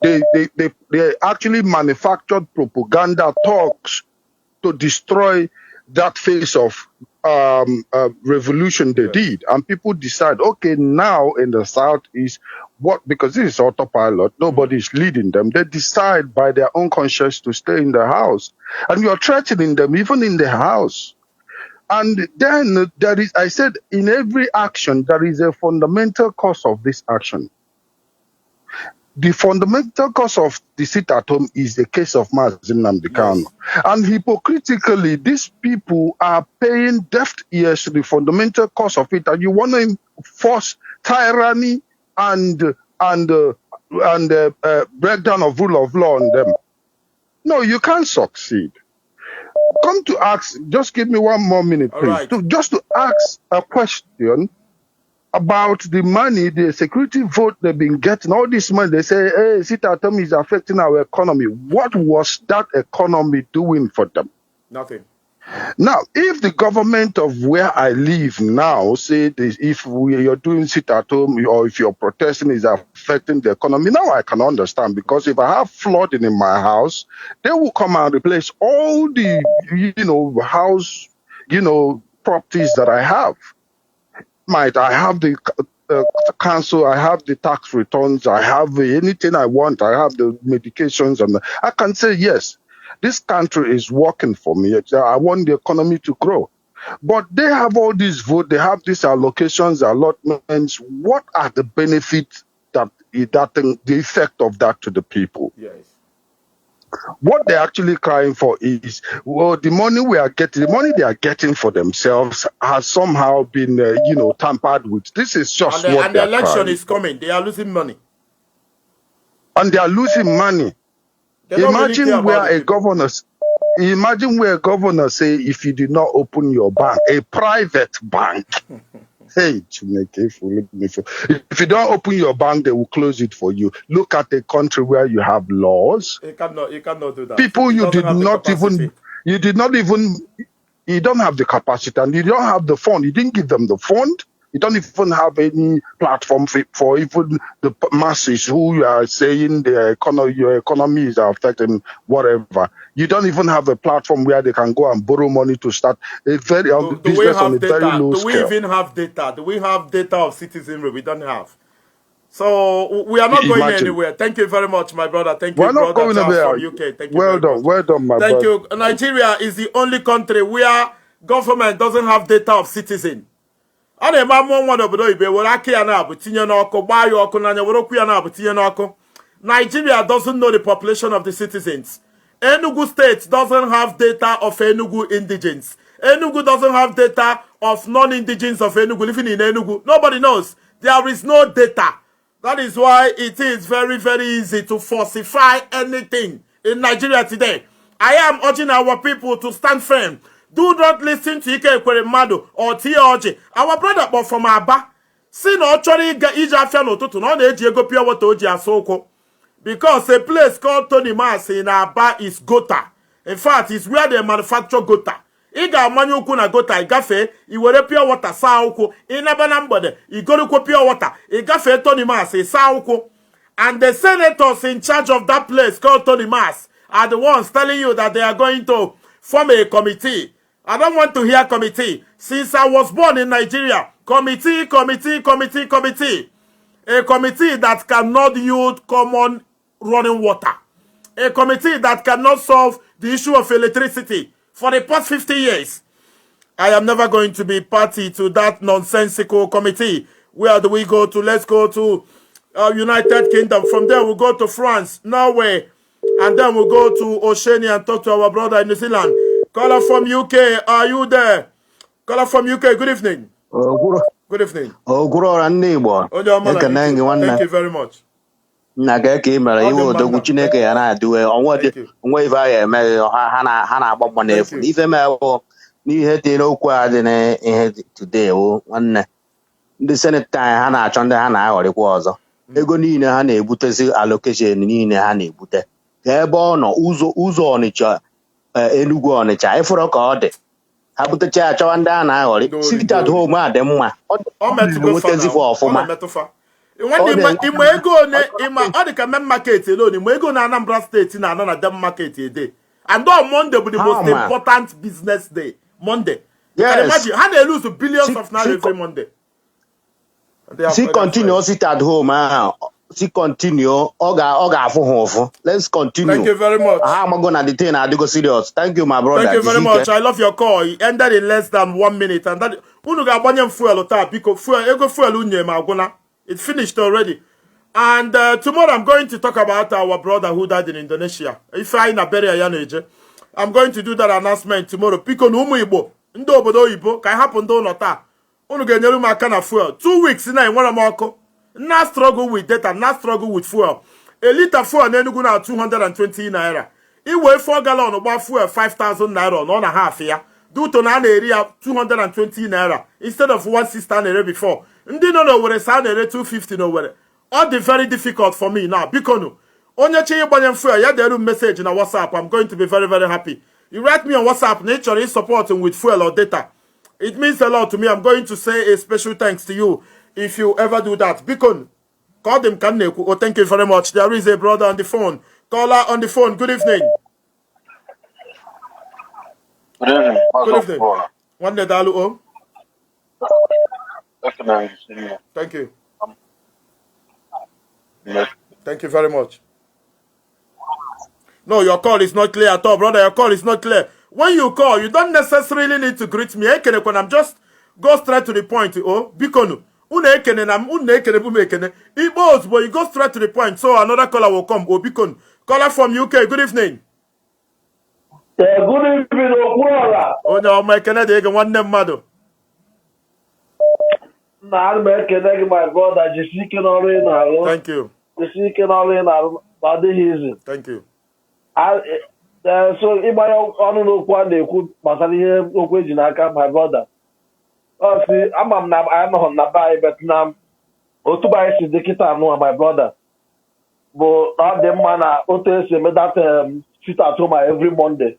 They actually manufactured propaganda talks to destroy that phase of revolution they did, and people decide, okay, now in the Southeast, because this is autopilot, nobody is leading them. They decide by their own conscience to stay in the house, and you are threatening them even in the house. And then there is, I said, in every action there is a fundamental cause of this action. the fundamental cause of the sit at home is the case of Mazin Namdekano. Yes. And hypocritically, these people are paying deaf ears to the fundamental cause of it. And you want to force tyranny and breakdown of rule of law on them. No, you can't succeed. Come to ask, just give me 1 more minute, please. Right. Just to ask a question about the money, the security vote they've been getting, all this money, they say, hey, sit at home is affecting our economy. What was that economy doing for them? Nothing. Now, if the government of where I live now say this, if you're doing sit at home or if you're protesting is affecting the economy, now I can understand, because if I have flooding in my house, they will come and replace all the, house, properties that I have. I have the council, I have the tax returns, I have anything I want, I have the medications, and I can say, yes, this country is working for me. I want the economy to grow. But they have all these votes, they have these allocations, allotments. What are the benefits the effect of that to the people? Yes. What they're actually crying for is, well, the money they are getting for themselves has somehow been, tampered with. This is just what And the election crying is coming. They are losing money. And they are losing money. Imagine where a governor say, if you did not open your bank, a private bank, hey, if you don't open your bank, they will close it for you. Look at a country where you have laws. You cannot do that. People you don't have the capacity and you don't have the fund. You didn't give them the fund. You don't even have any platform for even the masses who you are saying your economy is affecting, whatever. You don't even have a platform where they can go and borrow money to start a very business on a very low scale. Do we even have data? Do we have data of citizenry? We don't have. So we are not going anywhere. Thank you very much, my brother. Thank you, brother from UK. Thank you. Well done, my brother. Thank you. Nigeria is the only country where government doesn't have data of citizen. Nigeria doesn't know the population of the citizens. Enugu State doesn't have data of Enugu indigents. Enugu doesn't have data of non-indigents of Enugu living in Enugu. Nobody knows. There is no data. That is why it is very, very easy to falsify anything in Nigeria today. I am urging our people to stand firm. Do not listen to Ike Ekweremadu or T.O.J. Our brother but from Aba. See no chori ija afia no tutu no na-eji ego pure water oji asoko. Because a place called Tony Mas in Aba is gota. In fact, it's where they manufacture gota. Iga amanyu ukwu na gota igafe, iwere pure water saa ukwu. Inaba na mgbede, igorukwo pure water. Igafe Tony Mas saa ukwu. And the senators in charge of that place called Tony Mas are the ones telling you that they are going to form a committee. I don't want to hear committee. Since I was born in Nigeria, committee. A committee that cannot yield common running water. A committee that cannot solve the issue of electricity for the past 50 years. I am never going to be party to that nonsensical committee. Where do we go to? Let's go to United Kingdom. From there, we'll go to France, Norway, and then we'll go to Oceania and talk to our brother in New Zealand. Caller from UK, are you there? Caller from UK, good evening. Good evening. Thank you very much. Thank you. Ndị seneti anyị ha na-achọ ndị ha na-aghọrịkwa ọzọ ego niile ha na-ebutezi allocation niile ha na-ebute ka ebe ọ nọ ụzọ Ọnịcha Enugu Ọnịcha ịfụrụ ka ọ dị ha butecha achọwa ndị a na-aghọrị sit at home a dị mma ọ nwetezikwa ọfụma ọ dị ka main market alone ime ego na Anambra State na-anọ na dem market ede and on Monday bụ the most important business day Monday. Imagine ha na-lose billions of naira every Monday. See continue sit at home see continue let's continue. Thank you very much. I'm gonna detain I go serious. Thank you my brother. Thank you very much. I love your call. It ended in less than 1 minute and that unu ga agbanye fuel taa biko fuel ego fuel unye ma agwụna. It finished already. And tomorrow I'm going to talk about our brother who died in Indonesia. If I na bury ya I'm going to do that announcement tomorrow. Piko na umu Igbo, ndo obodo Igbo, ka happen do nota. Unu ga-enyere m aka na fuel. 2 weeks na enwere m ọkụ. Na struggle with data, na struggle with fuel. A liter fuel na Enugu na 220 naira. Iwe 4 gallon gba fuel 5,000 naira no na half ya. Due to na eri ya 220 naira instead of 160 naira before. Ndị no were sa na ere 250 no were. All the very difficult for me now. Bikonu. Onye chi igbanye fuel, ya deru message na WhatsApp. I'm going to be very, very happy. You write me on WhatsApp, nature is supporting with fuel or data. It means a lot to me. I'm going to say a special thanks to you if you ever do that. Bikonu. Call them Kaneku. Oh, thank you very much. There is a brother on the phone. Caller on the phone. Good evening. Good evening. Good evening. One day, Dalu. Thank you. Thank you very much. No, your call is not clear at all, brother. Your call is not clear. When you call, you don't necessarily need to greet me. When I'm just go straight to the point. Oh, Bikonu. It goes, but you go straight to the point. So another caller will come. Oh, Bikonu. Caller from UK. Good evening. Good evening, Okwara. Oh, no, my Canada. One name, Mado. My brother, just seeking all in. Thank you. Just seeking all in. Thank you. So, if I don't know what they could, but I hear no question. I can, my brother. Oh, see, I'm on Nabai, but now, Otubai is the guitar, no, my brother. But all the man, Otis, that sit at home every Monday.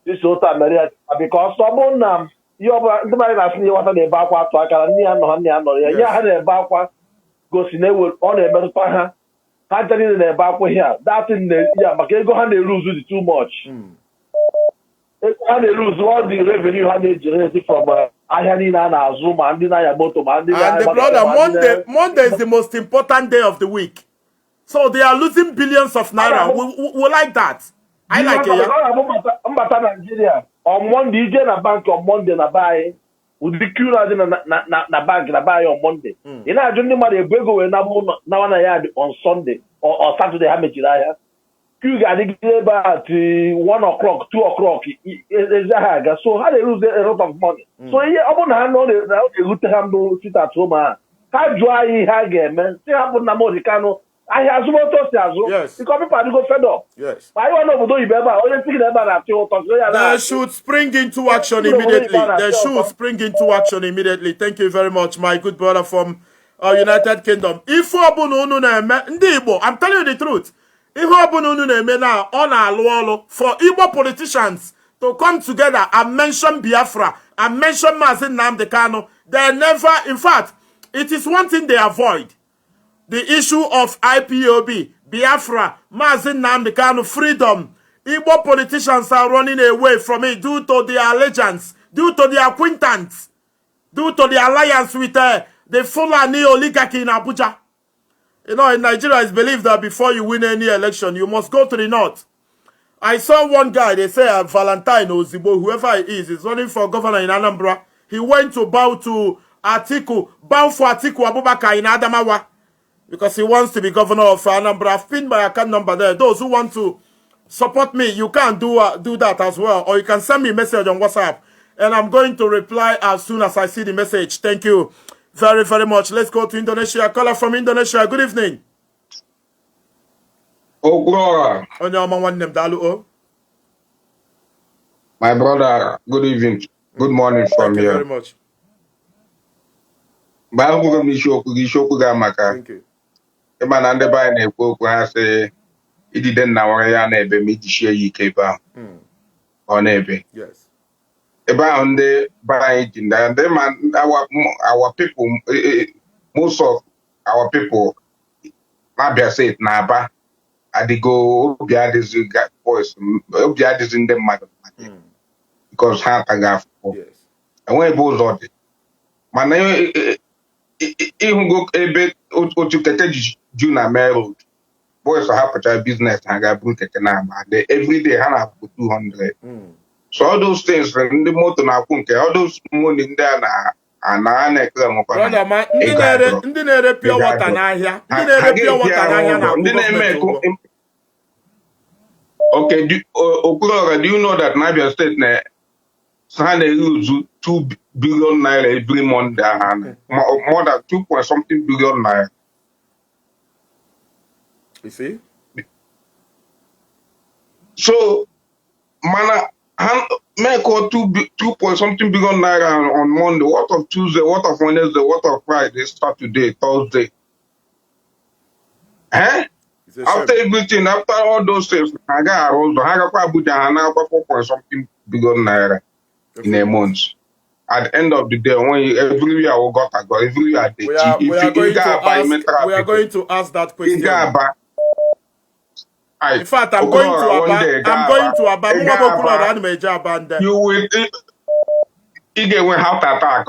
This is Maria, because someone you have the man asking you what they back what I can near no, yeah, had a back what goes in on a better paha. Can't tell you the back here. That in the yeah, but go hand they lose it too much. And they lose all the revenue how they generated from Ayanina and Zoom and the brother, Monday is the most important day of the week. So they are losing billions of naira. We like that. I like it. I'm Nigeria. On Monday, you get a bank on Monday na buy. Would be queue na bank na buy on Monday. You know, I don't know money go na on Sunday or Saturday. How much you queue got about 1 o'clock, 2 o'clock. So how they lose a lot of money. So yeah, I'm gonna know the route handle sit at home. How dry again, man. See how na more cano. I have yes. Because people go fed up. Yes. I don't know what you They should spring into action immediately. They should spring into action immediately. Thank you very much, my good brother from United Kingdom. If I'm telling you the truth. If now on our for Igbo politicians to come together and mention Biafra and mention Mazin Nnamdi Kanu, they never, in fact, it is one thing they avoid. The issue of IPOB, Biafra, Mazin Nnamdi Kanu, freedom. Igbo politicians are running away from it due to their allegiance, due to their acquaintance, due to the alliance with the Fulani oligarchy in Abuja. You know, in Nigeria, it's believed that before you win any election, you must go to the north. I saw one guy, they say Valentine Ozibo, whoever he is running for governor in Anambra. He went to bow to Atiku, bow for Atiku Abubakar in Adamawa. Because he wants to be governor of Anambra. I've pinned my account number there. Those who want to support me, you can do that as well. Or you can send me a message on WhatsApp. And I'm going to reply as soon as I see the message. Thank you very, very much. Let's go to Indonesia. Caller from Indonesia. Good evening. My brother, good evening. Good morning from here. Thank you very much. Thank you. Ema na ndị baa na-ekwu okwu ha sị idide nna nwere ya na-ebe ma iji shie ya ike ebe ahụ ọ na-ebe ebe ahụ ndị baa anyị ji ndị ma our people most of our people Abia State na Aba adịgo obi adịzi ndị mmadụ because ha ataghị afọ enweghị ebe ụzọ dị mana ịhụgo ebe otu keke ju na main road boys hapụcha business ha ga-abụ keke na-agba every day ha na-apụ 200 so all those things ndị moto na-akwụ nke all those money ndị a Brother, ma ndị na-ere pure water n'ahịa, ndị na-ere pure water n'ahịa na-akwụ gọọmenti ụgwọ. Okay, Okurora, do you know that Niger State use 2 billion naira every month? More than 2 point something billion naira. You see? So, man, make 2 point something billion naira on Monday. What of Tuesday? What of Wednesday? What of Friday? Saturday, Thursday? After everything, after all those things, I got Abuja 4 point something billion naira in a month. At the end of the day, when every year we got every year we are going to ask that question. In fact, I'm going to Aba. You will heart attack.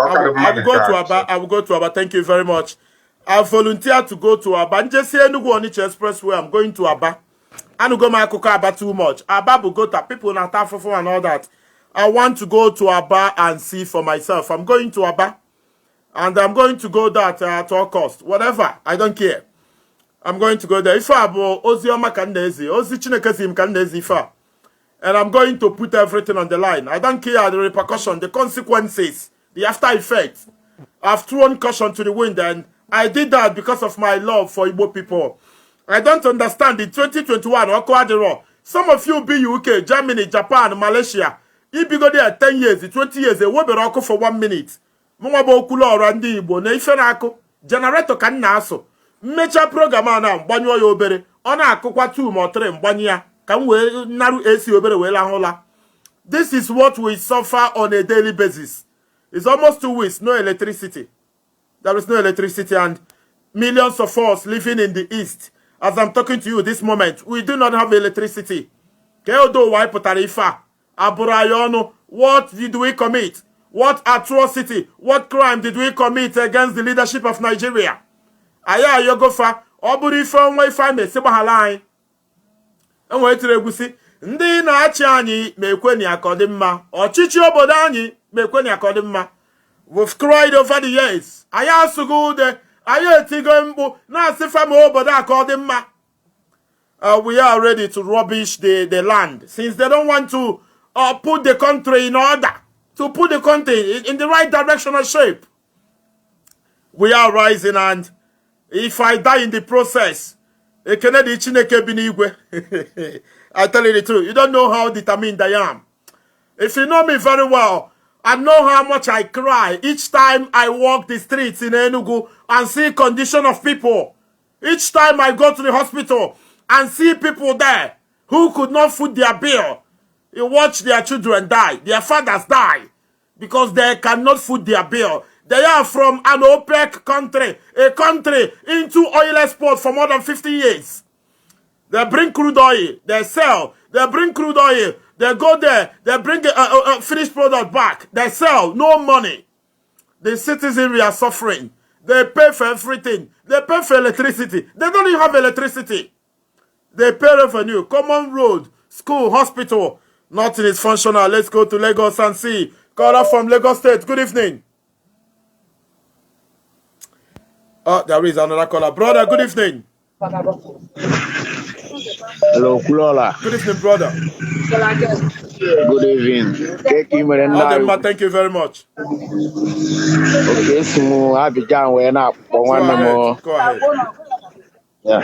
I will go to Aba. Thank you very much. I volunteer to go to Aba. Just say Enugu Onitsha Expressway. I'm going to Aba. I don't go my Aba too much. Aba Bogota, people na Tafofo and all that. I want to go to Aba and see for myself. I'm going to Aba. And I'm going to go there at all cost. Whatever. I don't care. I'm going to go there. If I Ozioma Kandezi, Ozi Chinekesim Kandezi Ifa. And I'm going to put everything on the line. I don't care the repercussion, the consequences, the after effects. I've thrown caution to the wind, and I did that because of my love for Igbo people. I don't understand in 2021, some of you be UK, Germany, Japan, Malaysia. If you go there 10 years, 20 years, they will be rock for 1 minute. Mwabo kula orandi Igbo, na ife na ako, generator kan na aso. Mecha program na mbanyo yo obere, ona akukwa 2 or 3 mbanya, kan we naru AC obere we la hola. This is what we suffer on a daily basis. It's almost 2 weeks, no electricity. There is no electricity, and millions of us living in the east. As I'm talking to you this moment, we do not have electricity. What did we commit? What atrocity, what crime did we commit against the leadership of Nigeria? Aya yogofa, oburi from Wi-Fi me sebahalai. And wait to regusi. Ndi na achi anyị mekweni akodimma. Ochichi obodo anyị mekweni akodimma. We've cried over the years. Aya sugude, aya etigo mbu, na sifa mo obodo akodimma. We are ready to rubbish the land, since they don't want to put the country in order, to put the country in the right direction and shape. We are rising, and if I die in the process, I tell you the truth, you don't know how determined I am. If you know me very well, I know how much I cry each time I walk the streets in Enugu and see condition of people. Each time I go to the hospital and see people there who could not foot their bill. You watch their children die, their fathers die, because they cannot foot their bill. They are from an OPEC country, a country into oil export for more than 50 years. They bring crude oil, they sell, they bring crude oil, they go there, they bring a finished product back, they sell, no money. The citizenry are suffering. They pay for everything. They pay for electricity. They don't even have electricity. They pay revenue, common road, school, hospital. Nothing is functional. Let's go to Lagos and see. Caller from Lagos State. Good evening. Oh, there is another caller. Brother, good evening. Hello, Kulola. Good evening, brother. Good evening. Thank you very much. Okay, so Abidjan, we're not one more. Go ahead. Yeah.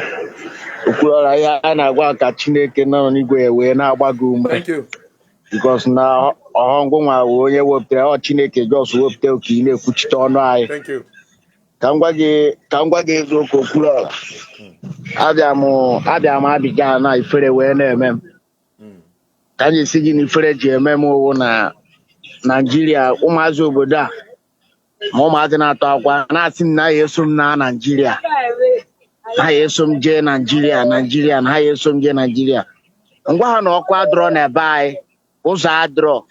Kulola, ya na gwa ka Chineke na n'igwe we na agbago ume. Thank you. Because now ohongo nwa onye wepụtara ọ Chineke just wepụta oke ị na-ekwuchite ọnụ anyị. Thank you. Ka m gwa gị eziokwu Kulola. Abịa m Abidjan na ifere wee na-eme m. Ka anyị si gị na ifere ji eme m owu na Nigeria, ụmụazị obodo a ma ụmụazị na-atọ akwa na-asị na ya eso m na Nigeria. Ha ya eso m jee Nigeria na ha ya eso m jee Nigeria. Ngwa ha na ọkụ adọrọ n'ebe anyị, ụzọ adọrọ.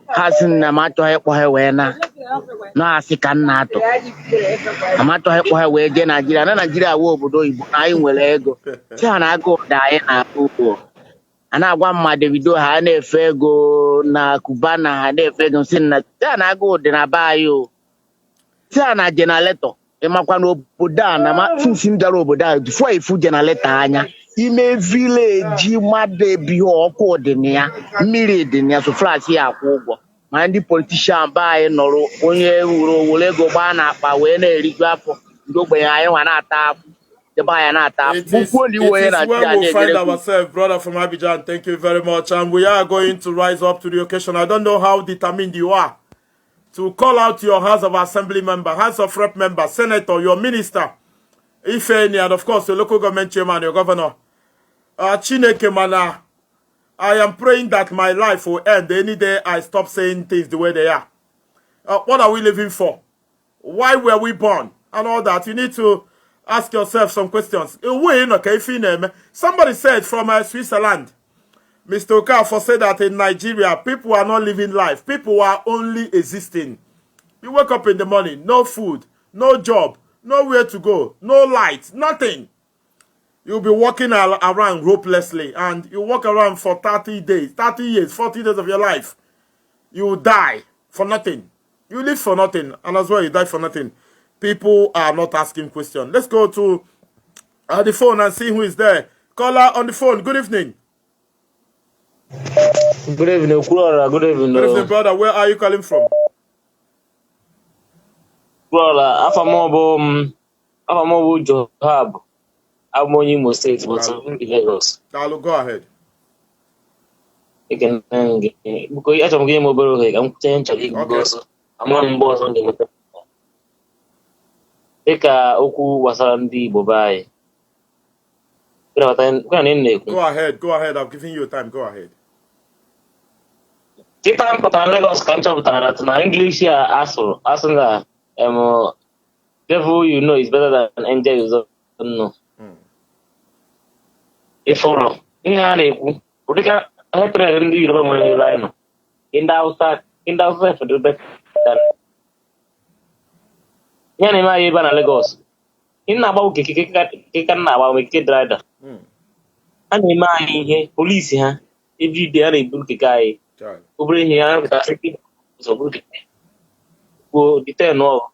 Ha sị na m achọghị ịkpọ ha wee na-asị ka m na-atọ. M achọghị ịkpọ ha wee jee Nigeria. Na Nigeria wee obodo oyibo na anyị nwere ego. Si ha na-aga ụda anyị na-akpụ ugbo. A na-agwa mma Davido ha na-efe ego na Cubana ha na-efe ego si na na-aga ụdị na be anyị o. tia na generator ịmakwa n'obodo a na since m bịara obodo a before ifu generator anya ime village mmadụ ebighị ọkụ dị na ya mmiri dị na ya so flat ya akwụ ụgwọ ma ndị politician ba anyị nọrọ onye were ego gbaa na akpa wee na-eriju afọ ndị ogbenye anyị nwa na-ata afọ ndị be anyị na-ata afọ bukwuo na iwe onye na where we'll find ourselves, brother from Abidjan. Thank you very much, and we are going to rise up to the occasion. I don't know how determined you are to call out your House of Assembly member, House of Rep member, Senator, your minister, if any, and of course, your local government chairman, your governor. Chineke mana, I am praying that my life will end any day I stop saying things the way they are. What are we living for? Why were we born? And all that. You need to ask yourself some questions. Somebody said from Switzerland, Mr. Okafor said that in Nigeria, people are not living life. People are only existing. You wake up in the morning, no food, no job, nowhere to go, no light, nothing. You'll be walking around hopelessly, and you walk around for 30 days, 30 years, 40 days of your life. You die for nothing. You live for nothing, and as well, you die for nothing. People are not asking questions. Let's go to the phone and see who is there. Caller on the phone. Good evening. Good evening, Kurora. Good evening. Good evening, brother. Where are you calling from? Kurora, Afamobo Johab. I'm on Imo State, but I'm in Lagos. Carlo, go ahead. Because I'm getting mobile, I'm changing because I'm on board on the Eka Oku Wasandi Bobai. Go ahead. I'm giving you time. Go ahead. Kita kota Lagos kanca utara na English ya asal devil you know is better than angel you don't know. Iforo ini ane udika hetre ndi yoba mo line inda outside for the best than yani ma yeba na Lagos inna ba uke ke na ba me ke driver ani ma ihe police ha every day na ibu ke kai over here so good go detain no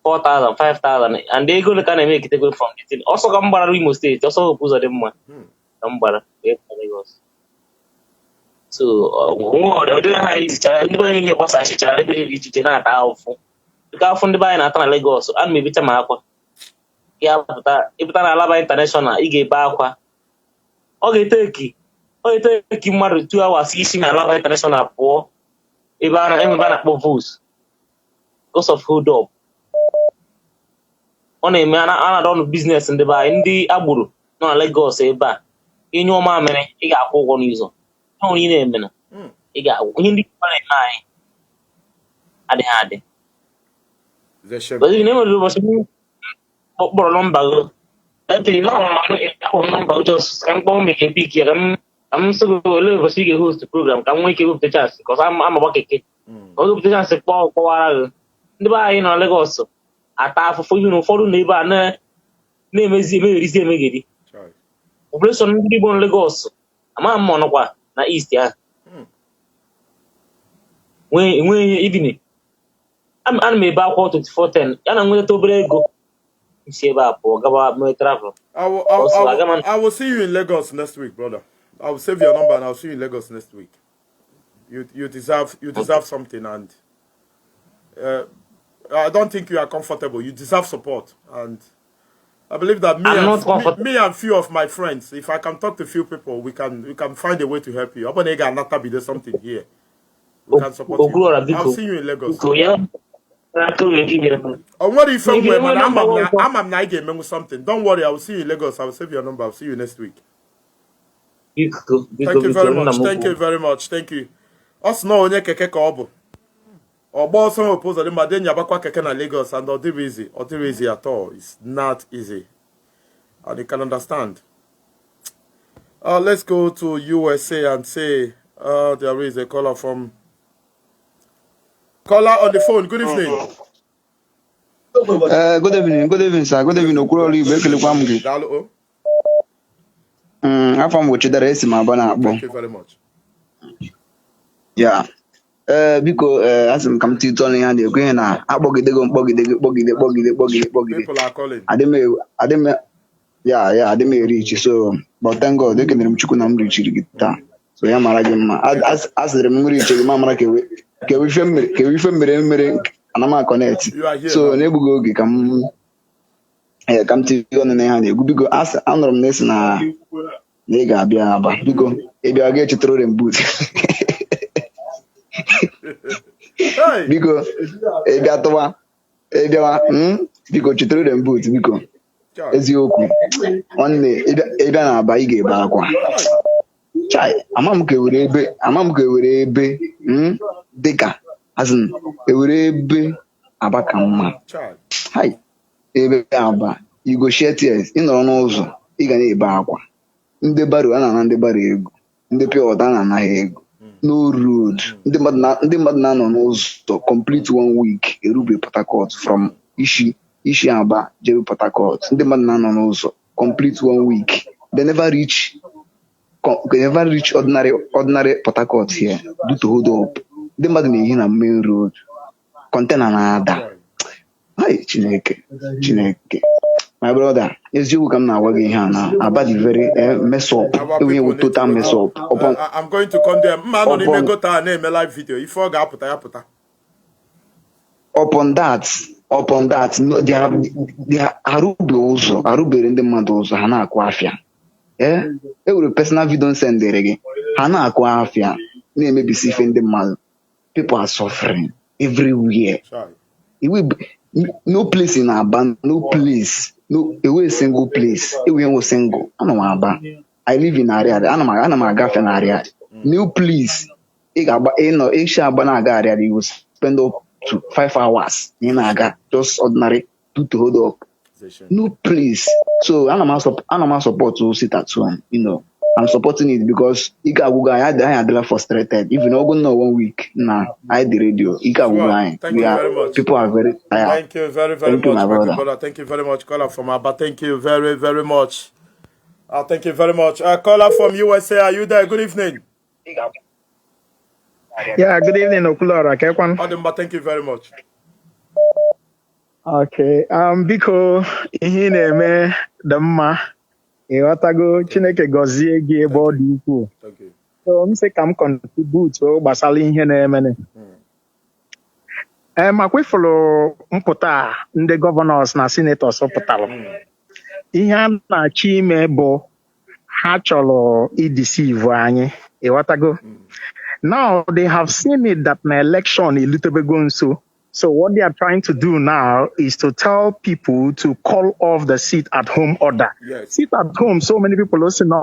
4,000 5,000 and they go look and make it go from the thing also come bara Imo State also pose them man come bara Lagos so what do I child anybody was a child be na ta ofu ka ofu ndi ba na ta na Lagos and me bita ma akwa ya puta iputa na Alaba International I ga-ebe akwa ọ ga-eteki mmadụ 2 hours isi na Alaba International pụọ ebe a na-akpọ votes because of hold up ọ na-eme a na-adọ ọnụ biznes ndị be ndị agboro nọ na Lagos ebe a ịnyụ ọma mere ị ga-akwụ ụgwọ n'izu ha onye na-eme na ị ga-agwụ ihe ndị na-eme anyị adịghị adị kpọrọ nọmba gị I'm so live a sige host program. Can we keep the chance? Because I'm a bucket. All the chance for the buy in Lagos. At half for you know, for neighbor name is the Megidi. Operation Libon Lagos. A man monogua, na East ya. When evening. I'm made back 2410. And I'm going to go. See about my travel. I will see you in Lagos next week, brother. I will save your number and I'll see you in Lagos next week. You deserve something, and I don't think you are comfortable. You deserve support, and I believe that me and few of my friends, if I can talk to few people, we can find a way to help you. There's something here. We can support you. I'll see you in Lagos. What if I'm something? Don't worry, I will see you in Lagos. I will save your number. I'll see you next week. Thank you very much. Thank you very much. Thank you. Us no onye keke ka obo. Ogbo some oppose them but then yabakwa keke na Lagos and not easy. Not easy at all. It's not easy. And you can understand. Let's go to USA and say there is a caller on the phone. Good evening. Good evening, sir. Good evening, Okuroli. I'm from Wichita, Thank you very much. Yeah. biko asị m ka m tito ọnụ ihe a na-ekwu ihe na akpọgidego kpọgide adị m eri ichi so but thank God ekenere m Chukwu na m richiri gị taa so ya mara gị mma asịrị m nri iche gị ma mara ka ife mere ana m akọneti so na-egbughị oge ka m tito ọnụ na ihe a na-ekwu biko anụrụ m na esi na ị ga-abịa Aba biko ịbịa ga-echetara ore mbut biko ịbịawa biko chetara ore mbut biko eziokwu nwanne ịbịa na Aba ị ga-ebe akwa ama m ka ewere ebe dịka azin ewere ebe Aba ka mma ebe Aba you go share tears ị nọrọ n'ụzọ ị ga na-ebe akwa ndị baro a na-ana ndị baro ego ndị pure water a na-anaghị ego no road ndị mmadụ na-anọ n'ụzọ complete 1 week erube Port Harcourt from ishi Aba jebe Port Harcourt ndị mmadụ na-anọ n'ụzọ complete 1 week they never reach ordinary Port Harcourt here due to hold up ndị mmadụ na-ehi na main road container na-ada Chineke my brother eziokwu ka m na-agwa gị ihe a na Aba dị very mess up enweghị wo total mess up I'm going to condemn mma nọ n'ime gota na-eme live video ife ọ ga-apụta ya pụta upon that arụbere ndị mmadụ ụzọ ha na-akụ afịa ewere personal video sendere gị ha na-akụ afịa na-emebisi ife ndị mmadụ people are suffering everywhere no place in Aba no place a single place enweghị single ana m Aba I live in Ariari ana m agafe na Ariari no place ị ga-agba ịnọ echi Aba na-aga Ariari you spend up to 5 hours ị na-aga just ordinary to hold up no place so ana m support sit at home I'm supporting it because ike agwụgo anyị adịla frustrated even ogo nọ 1 week na anyị dị radio ike agwụgo anyị people are very tired. Thank you very much my brother. Thank you very much caller from Aba. Thank you very much. Thank you very much. Caller from USA, are you there? Good evening. Yeah, good evening Okulora Kekwan. Thank you very much. Okay, biko ihe na-eme dị mma ịghọtago Chineke gọzie gị ebe ọ dị ukwuu so m sị ka m contribute gbasara ihe na-emene makwa ifụrụ mpụta ndị gọvanọs na senators pụtara ihe a na-achọ ime bụ ha chọrọ ideceive anyị ịghọtago now they have seen it that na election elutebego nso. So what they are trying to do now is to tell people to call off the sit at home order. Yes. Sit at home, so many people also know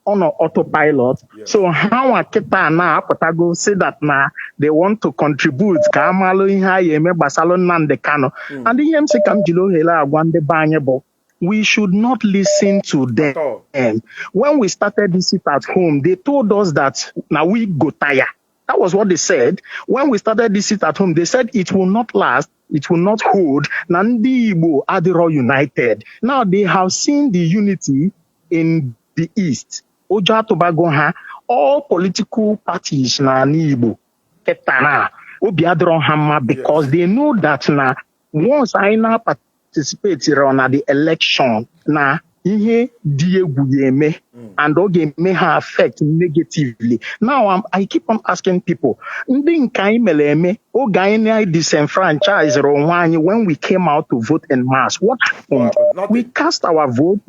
on autopilot. Yes. So how kita na patago say that na they want to contribute kamalo ihe yeme basalo nande kano. And the MC kamjilo hela agwande banyebo. We should not listen to them. When we started this sit at home, they told us that now we go tire. That was what they said. When we started this sit at home, they said it will not last, it will not hold. Nandi Igbo Adiro united. Now they have seen the unity in the East. Oja Tobago all political parties na Igbo Ketana Obi Adiro Hama because they know that na once I now participate on the election na ihe dị egwu eme and oge may have affect negatively. Now I keep on asking people, ndị nke anyị mere eme oge anyị disenfranchise onwe anyị when we came out to vote en mass, what happened? We cast our vote,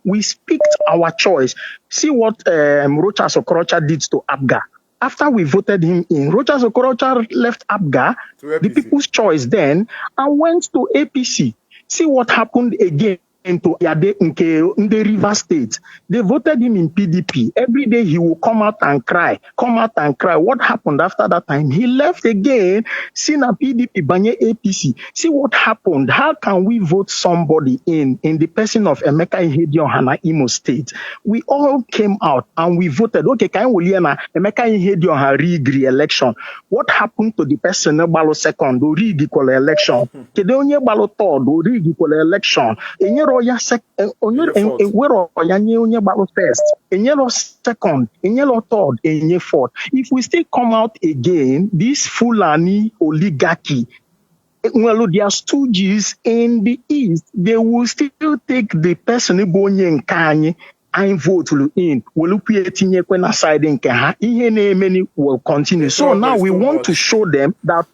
we speaked our choice. See what Rochas Okorocha did to Abga. After we voted him in, Rochas Okorocha left Abga, the people's choice then, and went to APC. See what happened again into Yade in the River State. They voted him in PDP. Every day he will come out and cry. What happened after that time? He left again, seen a PDP, Banye APC. See what happened. How can we vote somebody in the person of Emeka Ihedion Hana Imo State? We all came out and we voted. Okay, can we na Emeka Ihedion ha rig re-election? What happened to the person balo second, who rig equal election? Kede onye balo third, who rig equal election? first, enyero second, enyero third, enye fourth. If we still come out again, this Fulani oligarchy, well, there are stooges in the east, they will still take the person who Kanye and vote in. Will side in many will continue. So now we want to show them that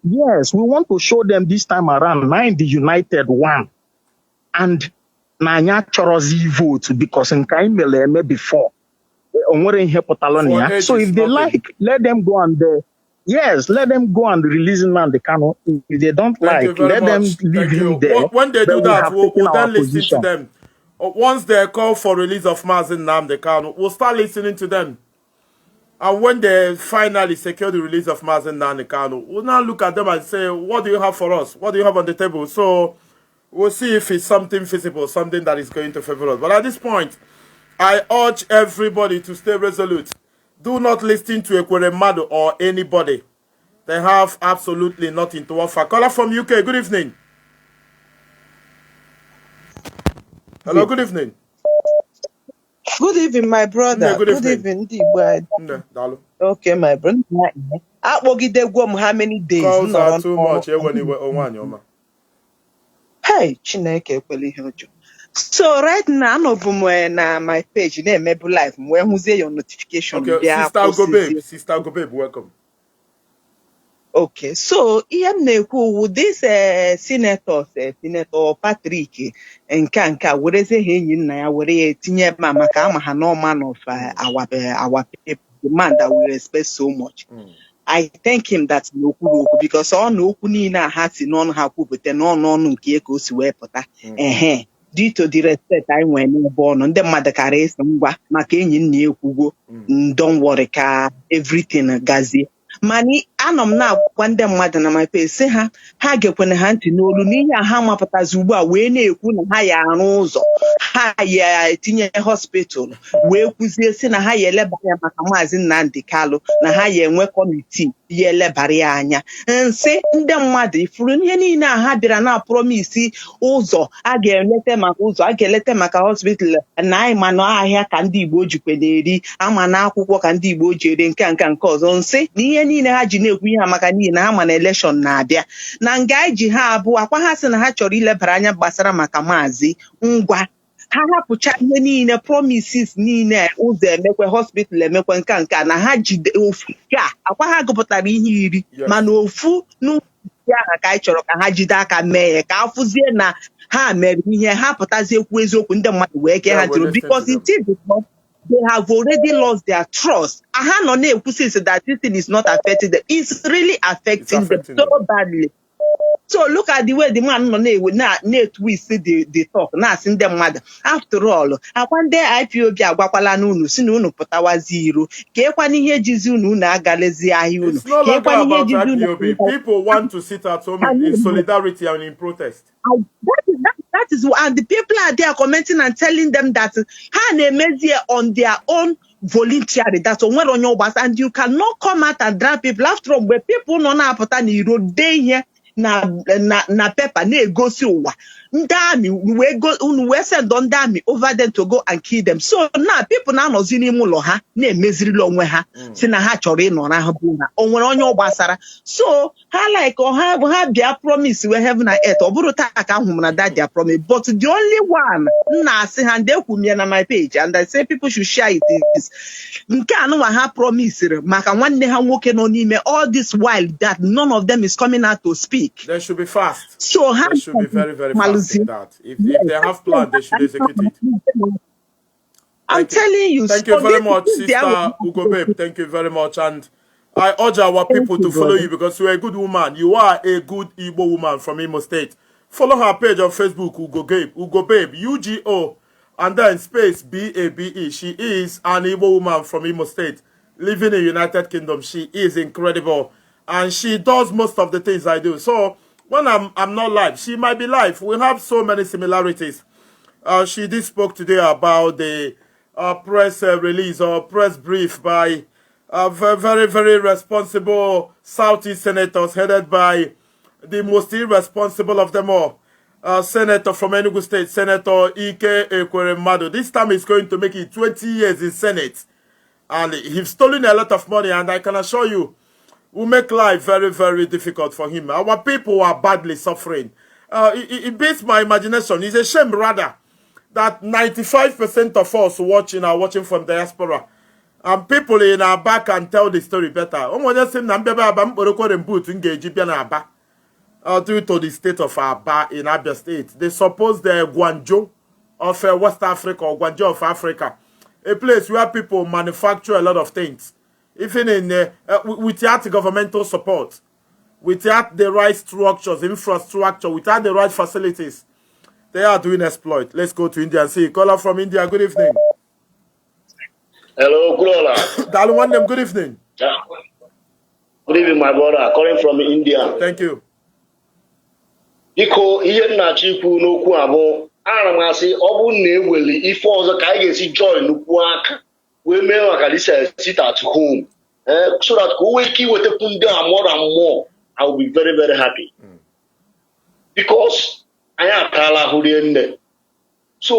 yes, we want to show them this time around, mind the united one. And Nanya chorozi vote because in Kaimele before. So if they like, let them go and yes, let them go and release him and the cano. If they don't like, let them leave him there. When they do we that, have we'll taken our then listen to position. them. Once they call for release of Mazen Nnamdi Kanu, we'll start listening to them. And when they finally secure the release of Mazen Nnamdi Kanu, we'll now look at them and say, what do you have for us? What do you have on the table? So we'll see if it's something feasible, something that is going to favor us. But at this point, I urge everybody to stay resolute. Do not listen to Ekweremadu or anybody. They have absolutely nothing to offer. Caller from UK, good evening. Hello, good evening. Good evening, my brother. Good evening. Okay, my brother. Akpọgidegwo m how many days? Calls are too much. Hey, Chineke ekwela ihe ọjọọ. So right now, anọbụ m na my page na-emebu live m wee hụzie your notification. Okay, Sister Gobabe, welcome. Okay, so ihe m na-ekwu wu this senator Patrick nke a werezie ha enyi nna ya were ya tinye ma maka ama ha no man of our people, the man that we respect so much. I thank him that n'okwu because ọ na okwu niile a ha si n'ọnụ ha kwupụta n'ọnụ nke ka o si wee pụta due to the respect anyị nwere n'ebe ọ nọ ndị mmadụ kara esi ngwa maka enyi nna ya ekwugo don't worry ka everything gazie mana anọ m na-agwa ndị mmadụ na my page sị ha gekwana ha ntị n'olu n'ihe a ha mapụtazi ugbu a wee na-ekwu na ha ya arụ ụzọ ha ya etinye hospital wee kwuzie sị na ha ya eleba ya maka Maazị Nnamdi Kanu na ha ya enwe kọmitii ya elebara ya anya nsị ndị mmadụ ifuru ihe niile a ha bịara na promisi ụzọ a ga-elete maka ụzọ a ga-elete maka hospital na anyị ma na ahịa ka ndị Igbo jikwe na-eri ama na akwụkwọ ka ndị Igbo ji eri nke ọzọ nsị na ihe niile ha ji na-ekwu ihe maka n'ihi na ha ma na election na-abịa na nga anyị ji ha abụọ akwa ha sị na ha chọrọ ilebara anya gbasara maka Maazị ngwa ha hapụcha ihe niile promises niile ụzọ emekwe hospital emekwe nke na ha jide ofu ya akwa ha gụpụtara ihe 10 mana ofu n'ụdị aha ka anyị chọrọ ka ha jide aka mee ya ka afụzie na ha mere ihe ha pụtazie ekwu eziokwu ndị mmadụ wee kee ha jụrụ because it is because they have already lost their trust. Ha nọ na-ekwu since that this thing is not affecting them. It's really affecting them so badly. So look at the way the man na-twist the talk na-asị ndị mmadụ after all akwa ndị IPOB agwakwala n'unu si na unu pụtawazi iro ka ekwana ihe jizi unu agalezi ahịa unu It's no longer about IPOB. People want to sit at home in solidarity and in protest. That is and the people are there commenting and telling them that ha na-emezi on their own voluntary that onwere onye ọgbasa and you cannot come out and drag people after all mgbe people nọ na-apụta n'iro dee ihe na paper na-egosi ụwa ndị amị unu wee send ndị amị over them to go and kill them. So now people na-anọzi n'ime ụlọ ha na-emezirila onwe ha si na ha chọrọ ịnọrọ ha bụ na o nwere onye ọ gbasara so ha like ha bịa promise we heaven and earth ọ bụrụ taa ka ahụ m na that their promise but the only one na-asị ha ndị ekwumie na my page and I say people should share it is nke anụnwa ha promisere maka nwanne ha nwoke nọ n'ime all this while that none of them is coming out to speak. They should be fast. So they should be very, very fast in that. If they have planned, they should execute it. I'm telling you. Thank you very much, Sister Ugo Babe. Thank you very much. And I urge our people to follow you because you are a good woman. You are a good Igbo woman from Imo State. Follow her page on Facebook, Ugo Babe, UGO, and then space BABE. She is an Igbo woman from Imo State, living in United Kingdom. She is incredible. And she does most of the things I do. So when I'm not live, she might be live. We have so many similarities. She did spoke today about the press release or press brief by very, very responsible Southeast senators headed by the most irresponsible of them all. Senator from Enugu State, Senator Ike Ekweremadu. This time he's going to make it 20 years in Senate. And he's stolen a lot of money, and I can assure you, will make life very, very difficult for him. Our people are badly suffering. It beats my imagination. It's a shame, rather, that 95% of us watching are watching from diaspora. And people in our back can tell the story better. Due to the state of Aba in Abia State. They suppose the Guangzhou of West Africa or Guangzhou of Africa. A place where people manufacture a lot of things. Even in without governmental support, without the right structures, infrastructure, without the right facilities, they are doing exploit. Let's go to India and see. Caller from India, good evening. Hello, Kulola. Daluwandem, good evening. Yeah. Good evening, my brother. Calling from India. Thank you. Biko ihe nnachi ikwu n'okwu abụ ana m asị ọ bụ na eweli ife ọzọ ka anyị ga-esi join n'ukwu aka wee mee maka this sit at home so that ka o nwee ike iwetakwu ndị a more and more. I will be very, very happy because anyị akaala ahụ rie nne. So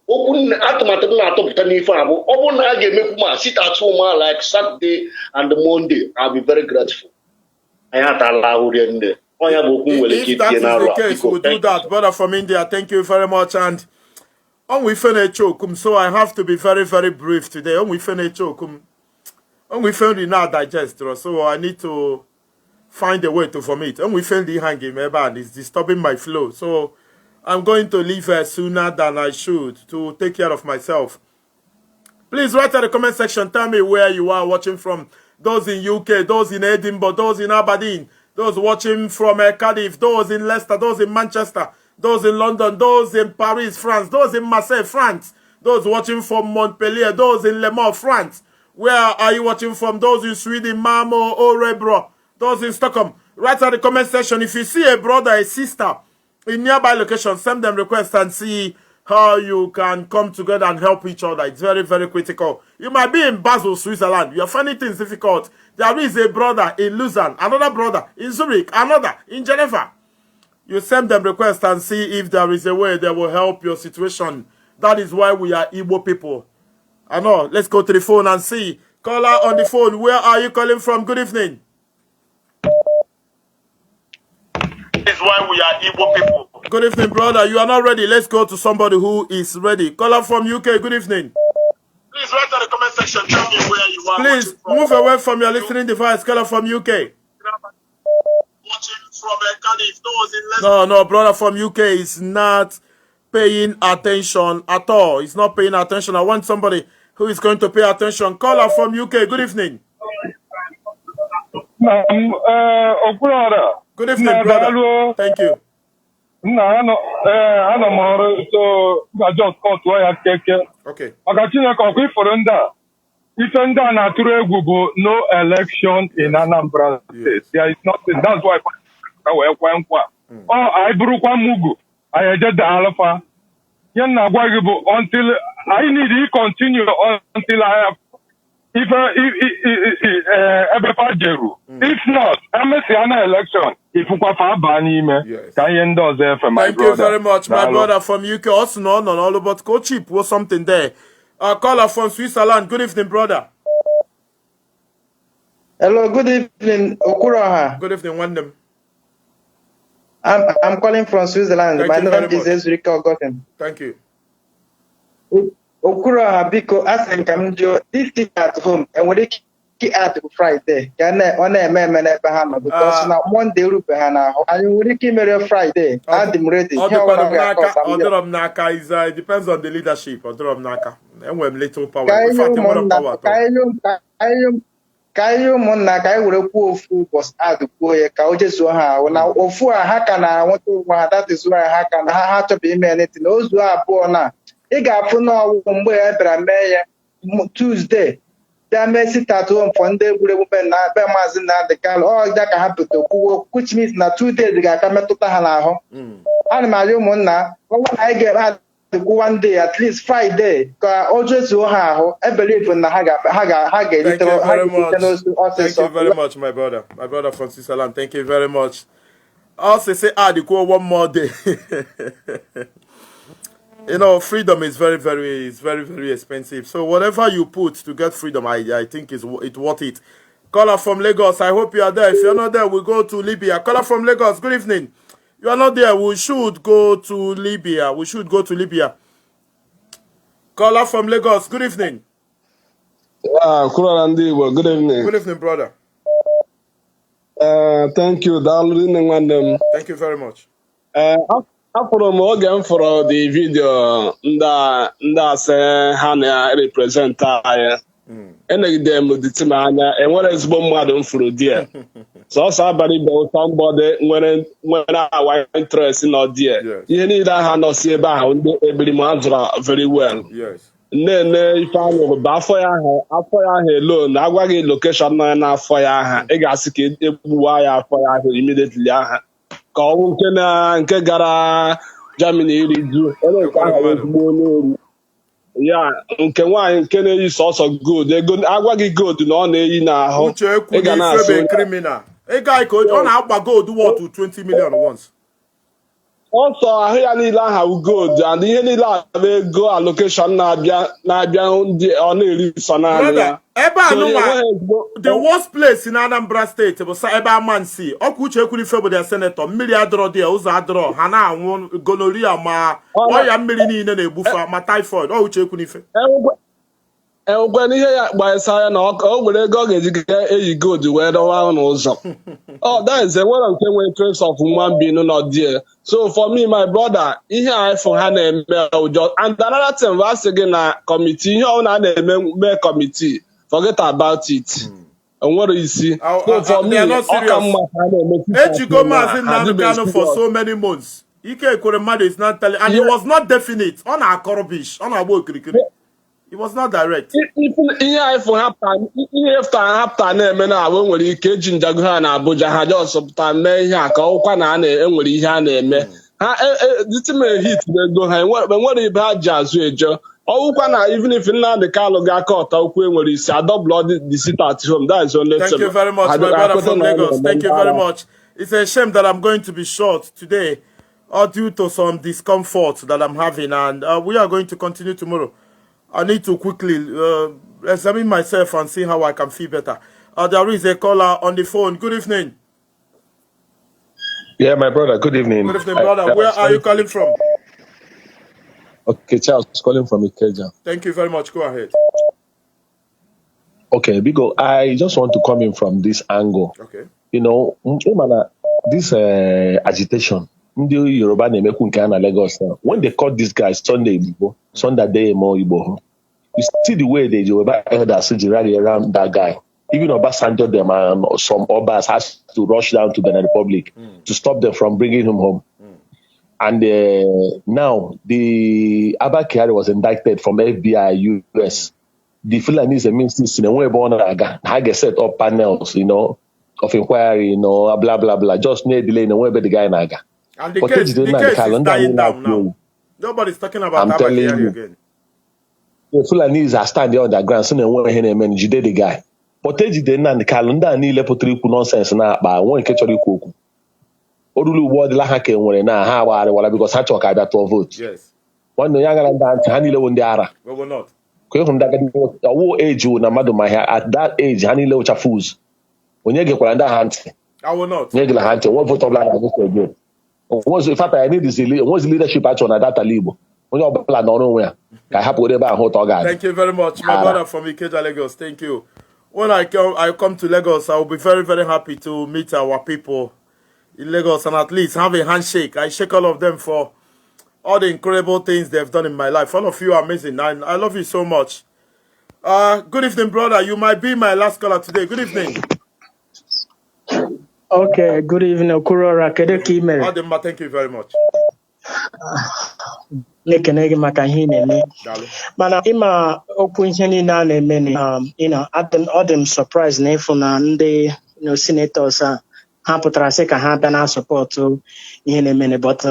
okwu atụmatụ na-atọpụta n'ife abụ ọ bụ na a ga-emekwu ma sit at home like Saturday and Monday. I'll be very grateful. Anyị ataala ahụ rie nne. If that is the case, we'll do that. Brother from India, thank you very much. And on we finish chokum, so I have to be very, very brief today. On we finish chokum, on we finish now digest, so I need to find a way to vomit. On we finish hanging, maybe it's disturbing my flow. So I'm going to leave sooner than I should to take care of myself. Please write in the comment section. Tell me where you are watching from. Those in UK, those in Edinburgh, those in Aberdeen. Those watching from Cardiff, those in Leicester, those in Manchester, those in London, those in Paris, France, those in Marseille, France, those watching from Montpellier, those in Le Mans, France. Where are you watching from? Those in Sweden, Malmo, Örebro, those in Stockholm. Write in the comment section. If you see a brother, a sister in nearby locations, send them requests and see how you can come together and help each other. It's very, very critical. You might be in Basel, Switzerland. You're finding things difficult. There is a brother in Lausanne, another brother in Zurich, another in Geneva. You send them requests and see if there is a way they will help your situation. That is why we are Igbo people. I know. Let's go to the phone and see. Caller on the phone. Where are you calling from? Good evening. That is why we are Igbo people. Good evening, brother. You are not ready. Let's go to somebody who is ready. Caller from UK. Good evening. Please write in the comment section. Tell me where you are. Please move away from your listening device. Caller from UK. Watching from Cardiff. No, brother from UK is not paying attention at all. He's not paying attention. I want somebody who is going to pay attention. Caller from UK. Good evening. Good evening, brother. Thank you. Okay. No election in Anambra State. There is nothing. That's why I broke one mugu. I did the alpha. Until I need to continue until I have if not, I'm a election. If you can you endorse there for my Thank brother? You very much, my brother from UK. Also, no, all about go cheap was something there. Caller from Switzerland. Good evening, brother. Hello, good evening, Okuroha. Good evening, Wandem. I'm calling from Switzerland. My name is Ezrika Ogotem. Thank you. Okuroha, Biko, asking Kamjo, this thing at home, and when they keep at Friday, can on a man because now one day, and you will keep me Friday. I'm ready. Order of Naka is depends on the leadership. Order of Naka. And we're little power. In fact, more power. Kayo mona kai wure ku ofu was ad ku ye ka oje so ha na ofu a ha kana want to that is why ha kana ha to be me anything ozu abo na I ga fu na owo mgbe e bra me ye Tuesday da me sit at home for nde wure bu be na be mazi na de kal o da ka ha to ku which means na 2 days ga ka metuta ha na ho ana ma yo mona I get one day at least Friday ka oje so ha ho I believe na ha ga Thank you very much, my brother from Switzerland. Thank you very much. Also say, the call one more day. You know, freedom is very, very expensive. So whatever you put to get freedom, I think it's worth it. Caller from Lagos, I hope you are there. If you're not there, we'll go to Libya. Caller from Lagos, good evening. You are not there, we should go to Libya. Caller from Lagos, good evening. Good evening. Good evening, brother. Thank you. Thank you very much. After oge m fọrọ the video ndị ase ha na-represent anyị enegide m dịtị m anya enwere ezigbo mmadụ m furu die sọsọ abalị bụ somebody nwere awa interest nọ die ihe niile aha nọsi ebe ahụ ndị ebiri m azụrụ very well nne Ifeanyị bụ afọ ya ahụ alone agwaghị location nọ ya n'afọ ya aha ị ga-asị ka egbuwa ya afọ ya ahụ immediately aha ka ọ bụ nke gara Germany iri ju ya nke nwaanyị nke na-eyi sọsọ gold ego agwaghị gold na ọ na-eyi n'ahụ ị ga na-asị criminal ọ na-agba gold worth 20 million once. ọsọ ahụ ya niile aha gold and ihe niile abụ ego allocation na-abịa ndị ọ na-eri sọ naanị ya ebe anụnwa the worst place in Anambra State bụ ebe Amansi ọkwa uche ekwurife bụ the senator mmiri adọrọ dị ụzọ adọrọ ha na-anwụ gonorrhea ma ọya mmiri niile na-egbufa ma typhoid ọ uche ekwurife enwekwana ihe ya gbanyesa ya na o nwere ego ọ ga-eji eyi gold wee dọwa n'ụzọ that is enwere nke nwere trace of human being nọ there. So for me, my brother, ihe a ifo ha na-eme ụjọ and another thing bụ asị gị na committee ihe ọ na-eme committee forget about it. Enwere isi. So for me, ọ ka mma ha na-eme ejigo Maazị Nnamdi Kanu for so many months. Ike Ekwere mmadụ is not telling and he was not definite. Ọ na-akọ rubbish. Ọ na-agba okirikiri. It was not direct. Ihe ifo hapụta na-eme na abụ nwere ike eji njago ha na Abuja ha jọsọpụta mee ihe a ka ọkwa na enwere ihe a na-eme ha ditime hit n'ego ha enwere ibe ha ji azụ ejo ọwụkwa na even if Nnamdi Kanu ga-aka ọta okwu enwere isi adọbụlọ the sit at home. That is only Thank you very much, my brother from Lagos. Thank you very much. It's a shame that I'm going to be short today due to some discomfort that I'm having, and we are going to continue tomorrow. I need to quickly examine myself and see how I can feel better. There is a caller on the phone. Good evening. Yeah, my brother. Good evening. Good evening, brother. Where are you calling from? Okay, Charles, calling from Ikeja. Thank you very much. Go ahead. Okay, Bigo, I just want to come in from this angle. Okay. You know, this agitation, ndị Yoruba na-emekwu nke a na Lagos now. When they caught this guy Sunday Igbo, Sunday Igbo, you see the way the Yoruba elders rally around that guy. Even Obasanjo them and some Obas has to rush down to Benin Republic to stop them from bringing him home. And now the Abba Kyari was indicted from FBI, US. The Fulani ministers in a way born I get set up panels, of inquiry, blah blah blah. Just no delay in a way, but the guy naga. And the case is dying down now. Nobody's talking about Abba Kyari again. The Fulanis are standing on the ground, so they want to men jide the guy. But they did not the calendar and he put nonsense now, but I won't catch you cook. Odulu word la hake nwere na ha wala because ha chọka abịa tụọ vote. Yes. One ya gara ndị ha niile wụ ndị ara. We will not. Ka ịhụ ndị ọwụ age na mmadụ ma ha at that age ha niile ụcha fools. Onye gekwara ndị ha ntị. I will not. Onye gela ha ntị one vote ọbụla na go again. In fact, I need this leadership actually na data Igbo. Onye ọbụla n'ọrụ onwe ya ka hapụ ebe ahụ ụtọ ga. Thank you very much, my brother from Ikeja, Lagos. Thank you. When I come to Lagos, I will be very, very happy to meet our people in Lagos and at least have a handshake. I shake all of them for all the incredible things they've done in my life. All of you are amazing. I love you so much. Good evening, brother. You might be my last caller today. Good evening. Okay, good evening, Okurora. Ademma, thank you very much. Mana ima okwu ihe niile a na-eme ọ dị m surprise na ịfụ na ndị senators a ha pụtara sị ka ha bịa na support ihe na-eme but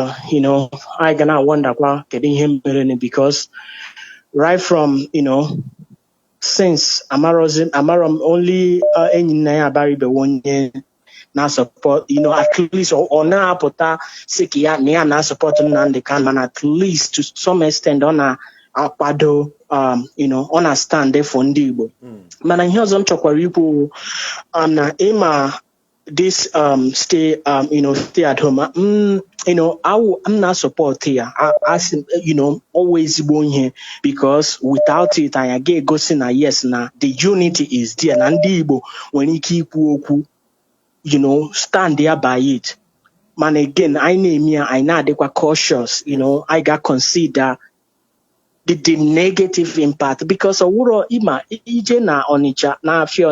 I ga na wonder kwa kedu ihe mere because right from since amarom only enyi nna ya abara ibe onye na support, at least or na apụta siki ya na support Nnamdi Kanu, man, at least to some extent on a akwado on a stand there for ndị Igbo. Mana ihe ọzọ m chọkwara ikwu na ịma this stay at home. I'm not support here. As always here, because without it, I get go na yes na the unity is there. And Igbo when you keep stand there by it. Man, again, I know they were cautious. I got consider the negative impact, because owuro ima ije na Onitsha na afia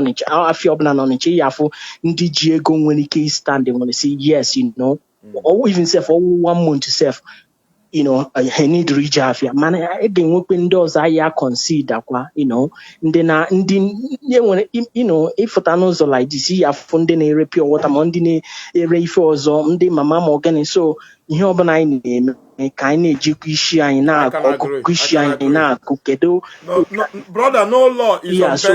obna na Onitsha yafu ndị ji ego nwere ike stand when they say yes, or even self or 1 month self, he need reach afia man again nwekwe ndị ọzọ ahịa consider kwa ndị na ndị nwere ịfụta n'ụzọ like this yafu ndị na-ere pure water ma ndị na-ere ife ọzọ ndị mama ma organic. So ihe ọbụla anyị na-eme ka anyị na-ejikwa isi anyị na-akụ isi anyị na-akụ kedu. Brother, no law is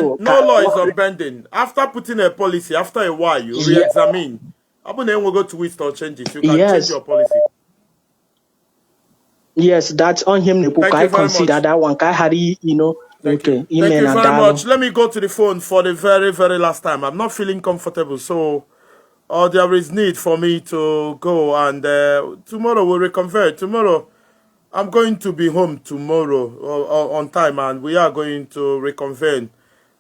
unbending. After putting a policy, after a while you re-examine. Abuna will go to twist or changes. You can change your policy. Yes, that's on him. I consider that one. Thank you very much. Let me go to the phone for the very, very last time. I'm not feeling comfortable, so there is need for me to go. And tomorrow we'll reconvert. Tomorrow, I'm going to be home tomorrow on time, and we are going to reconvene.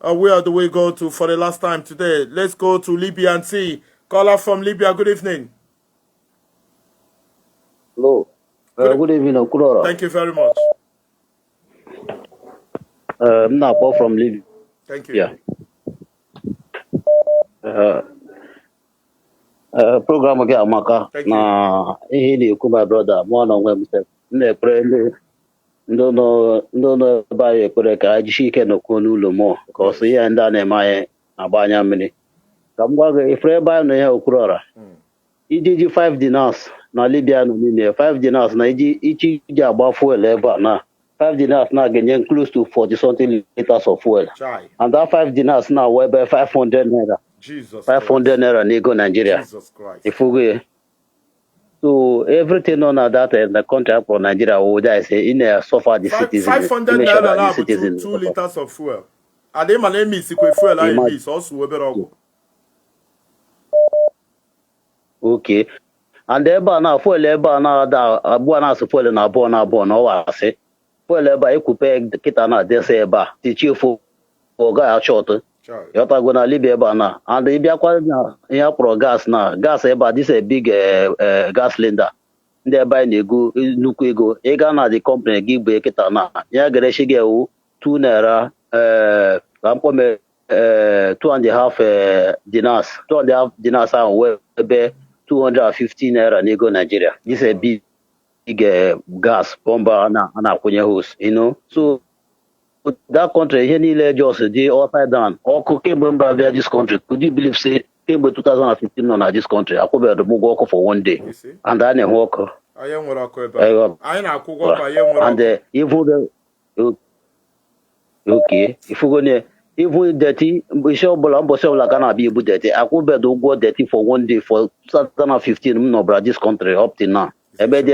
Where do we go to for the last time today? Let's go to Libya and see. Caller from Libya, good evening. Hello. Good evening, Okurora. Thank you very much. I'm Napo from Libya. Thank you. Yeah. Program again, Amaka. Na he my brother. One on Wednesday. Ne pray. No buy a correct. I just can no kunu more because he and done my abanya mini. Come if buy no Okurora. He did 5 dinars. Na Libya no mean 5 dinars na each about fuel ever na 5 dinars now getting close to 40 something liters of fuel. And that 5 dinars now we're by 500 naira. Jesus 500 naira nego Nigeria. Jesus Christ. If we so everything on that in the contract for Nigeria would I say in a suffer the citizens. 500 naira now with 2 liters of fuel. And then my name is fuel I miss also we better. Okay. And ebe na fuel ebe na da abụọ na fuel na abụọ na ọwa asị fuel ebe ekupe kita na dese ebe ti chifu oga achọtụ yọtago na Libya ebe na and ịbịakwa na ihe akpọrọ gas ebe this a big gas cylinder ndị ebe na-ego nnukwu ego ịga na the company gị gbe kita na ya gerechi gị ewu 2 naira ka mkpọme 2.5 dinars ahụ ebe 250 naira nego Nigeria. This is a big gas bomber and a host, So that country, he just the upside down. Or came bomber via this country. Could you believe say came by 2015 on this country? I could be the walk for 1 day. And then a walker. I am and even okay, if we're gonna even dirty, we show Bolombo like gonna be able dirty. I could better go dirty for 1 day for 2015 no bro this country up till now. My brother,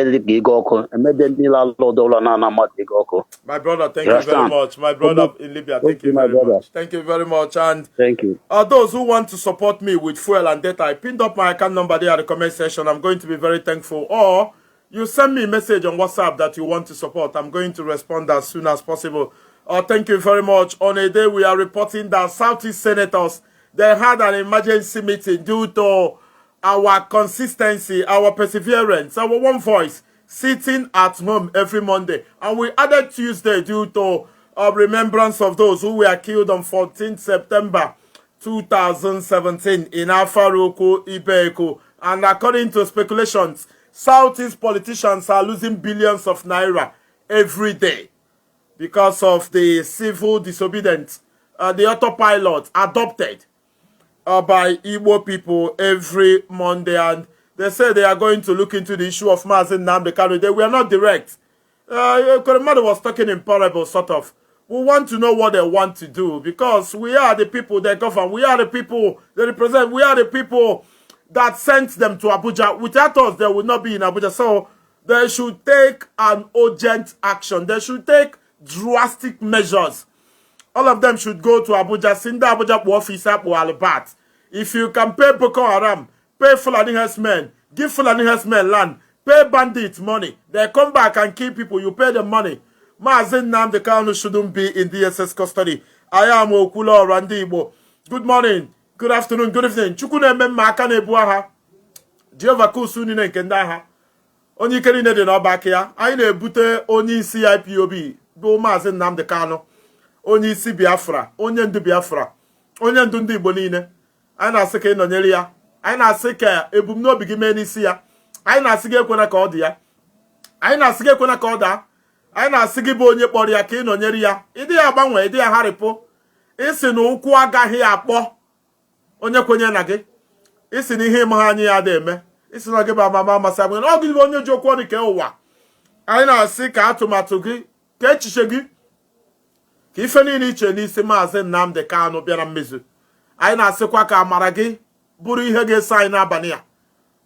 thank you very much. My brother in Libya, thank you very much. Thank you very much. And thank you. Those who want to support me with fuel and data, I pinned up my account number there at the comment section. I'm going to be very thankful. Or you send me a message on WhatsApp that you want to support. I'm going to respond as soon as possible. Thank you very much. On a day we are reporting that Southeast senators, they had an emergency meeting due to our consistency, our perseverance, our one voice, sitting at home every Monday. And we added Tuesday due to remembrance of those who were killed on 14th September 2017 in Afaruku, Ibeko. And according to speculations, Southeast politicians are losing billions of naira every day because of the civil disobedience, the autopilot adopted by Igbo people every Monday. And they say they are going to look into the issue of Mazi Nnamdi Kanu. They were not direct. Mother was talking in parable, sort of. We want to know what they want to do because we are the people they govern. We are the people they represent. We are the people that sent them to Abuja. Without us, they would not be in Abuja. So they should take an urgent action. They should take drastic measures. All of them should go to Abuja. Sinda Abuja office up Alibat. If you can pay Boko Haram, pay Fulani herdsmen, give Fulani herdsmen land, pay bandits money, they come back and kill people, you pay them money. Mazen Nnamdi Kanu shouldn't be in DSS custody. I am Okulo Randibo. Good morning, good afternoon, good evening. Chukune memma aka na-ebu aha. Jehovah kusu ni na nke ndị agha. Onye ike niile dị n'ọbaka ya. Anyị na-ebute onye isi IPOB bụ Maazị Nnamdi Kanu. Onye isi Biafra, onye ndu Biafra, onye ndu ndị Igbo niile. Anyị na-asị ka ị nọnyere ya. Anyị na-asị ka ebumnobi gị mee n'isi ya. Anyị na-asị gị ekwena ka ọ dị ya. Anyị na-asị gị ekwena ka ọ daa. Anyị na-asị gị bụ onye kpọrọ ya ka ị nọnyere ya. Ịdị ya agbanwe, ịdị ya harịpụ. Isi na ụkwụ agaghị akpọ onye kwenye na gị. Isi na ihe ịma anyị ya dị eme. Isi na gị bụ amama amasị abụghị na ọ gị bụ onye ji okwu ọnụ ke ụwa. Anyị na-asị ka atụmatụ gị, ka echiche gị, ka ife niile iche n'isi Maazị Nnamdi Kanu bịa na mmezu. Anyị na-asịkwa ka amara gị bụrụ ihe ga-eso anyị n'abalị ya.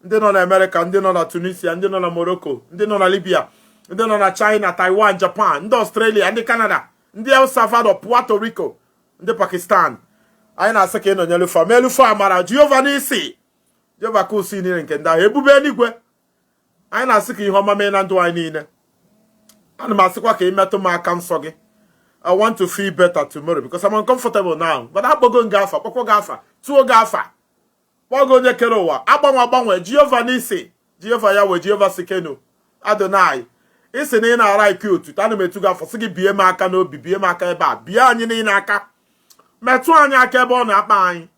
Ndị nọ na Amerịka, ndị nọ na Tunisia, ndị nọ na Morocco, ndị nọ na Libya, ndị nọ na China, Taiwan, Japan, ndị Australia, ndị Canada, ndị El Salvador, Puerto Rico, ndị Pakistan. Anyị na-asị ka ị nọnyere fa ma elufa amara Jehova n'isi. Jehova ka usi niile nke ndị ahụ ebube eluigwe. Anyị na-asị ka ihe ọma mee na ndụ anyị niile. Ana m asịkwa ka ị metụ m aka nsọ gị. I want to feel better tomorrow because I'm uncomfortable now. But akpọgo ngafa, kpọkọ gafa, tụọ gafa. Kpọgo onye kere ụwa, agbanwe Jehova n'isi. Jehova ya wee Jehova sikenu. Adonai. Isi na ị na-ara ike otuto, ana m etu gị afọ sị gị bie m aka n'obi, bie m aka ebe a, bie anyị niile aka. Metụ anyị aka ebe ọ na-akpa anyị.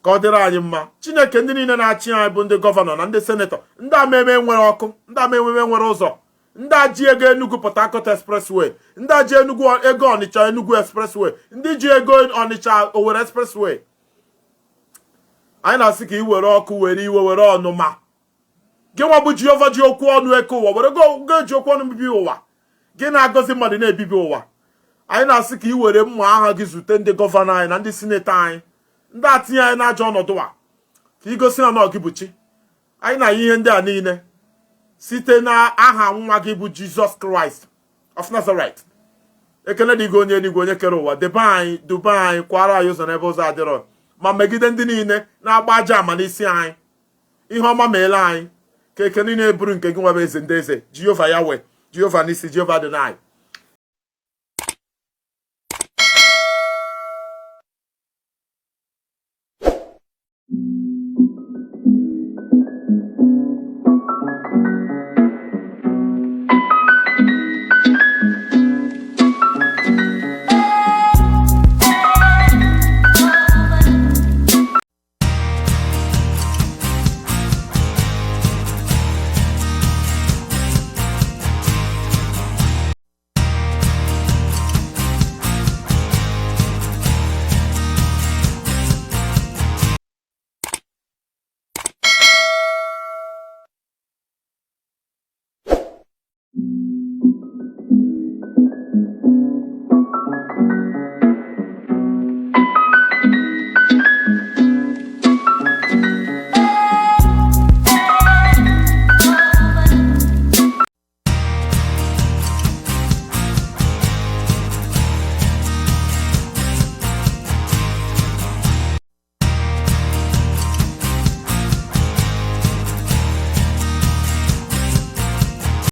Ka ọ dịrị anyị mma. Chineke ndị niile na-achị anyị bụ ndị gọvanọ na ndị senetọ, ndị ameme nwere ọkụ, ndị ameme nwere ụzọ. Ndị aji ego Enugu Port Harcourt Expressway, ndị aji ego Ọnịcha Enugu Expressway, ndị ji ego Ọnịcha Owerri Expressway. Anyị na-asị ka ị were ọkụ, were iwe, were ọnụma. Gị nwa bụ Jehova ji okwu ọnụ eke ụwa, were go ji okwu ọnụ bibi ụwa. Gị na-agọzi mmadụ na-ebibi ụwa. Anyị na-asị ka ị were mma agha gị zute ndị gọvanọ anyị na ndị sinetọ anyị, ndị atinye anyị n'ajọ ọnọdụ a, ka ị gosi na ọ gị bụ chi. Anyị na ihe ndị a niile site na aha nwa gị bụ Jizọs Kraịst of Nazareth. Ekene dị gị onye eluigwe, onye kere ụwa. Debe anyị, dube anyị, kwara anyị ụzọ n'ebe ụzọ adịrọ, ma megide ndị niile na-agba aja ama n'isi anyị. Ihe ọma meela anyị, ka ekene niile bụrụ nke gị nwa bụ eze ndị eze. Jehova Yahweh, Jehova n'isi, Jehova Adonai.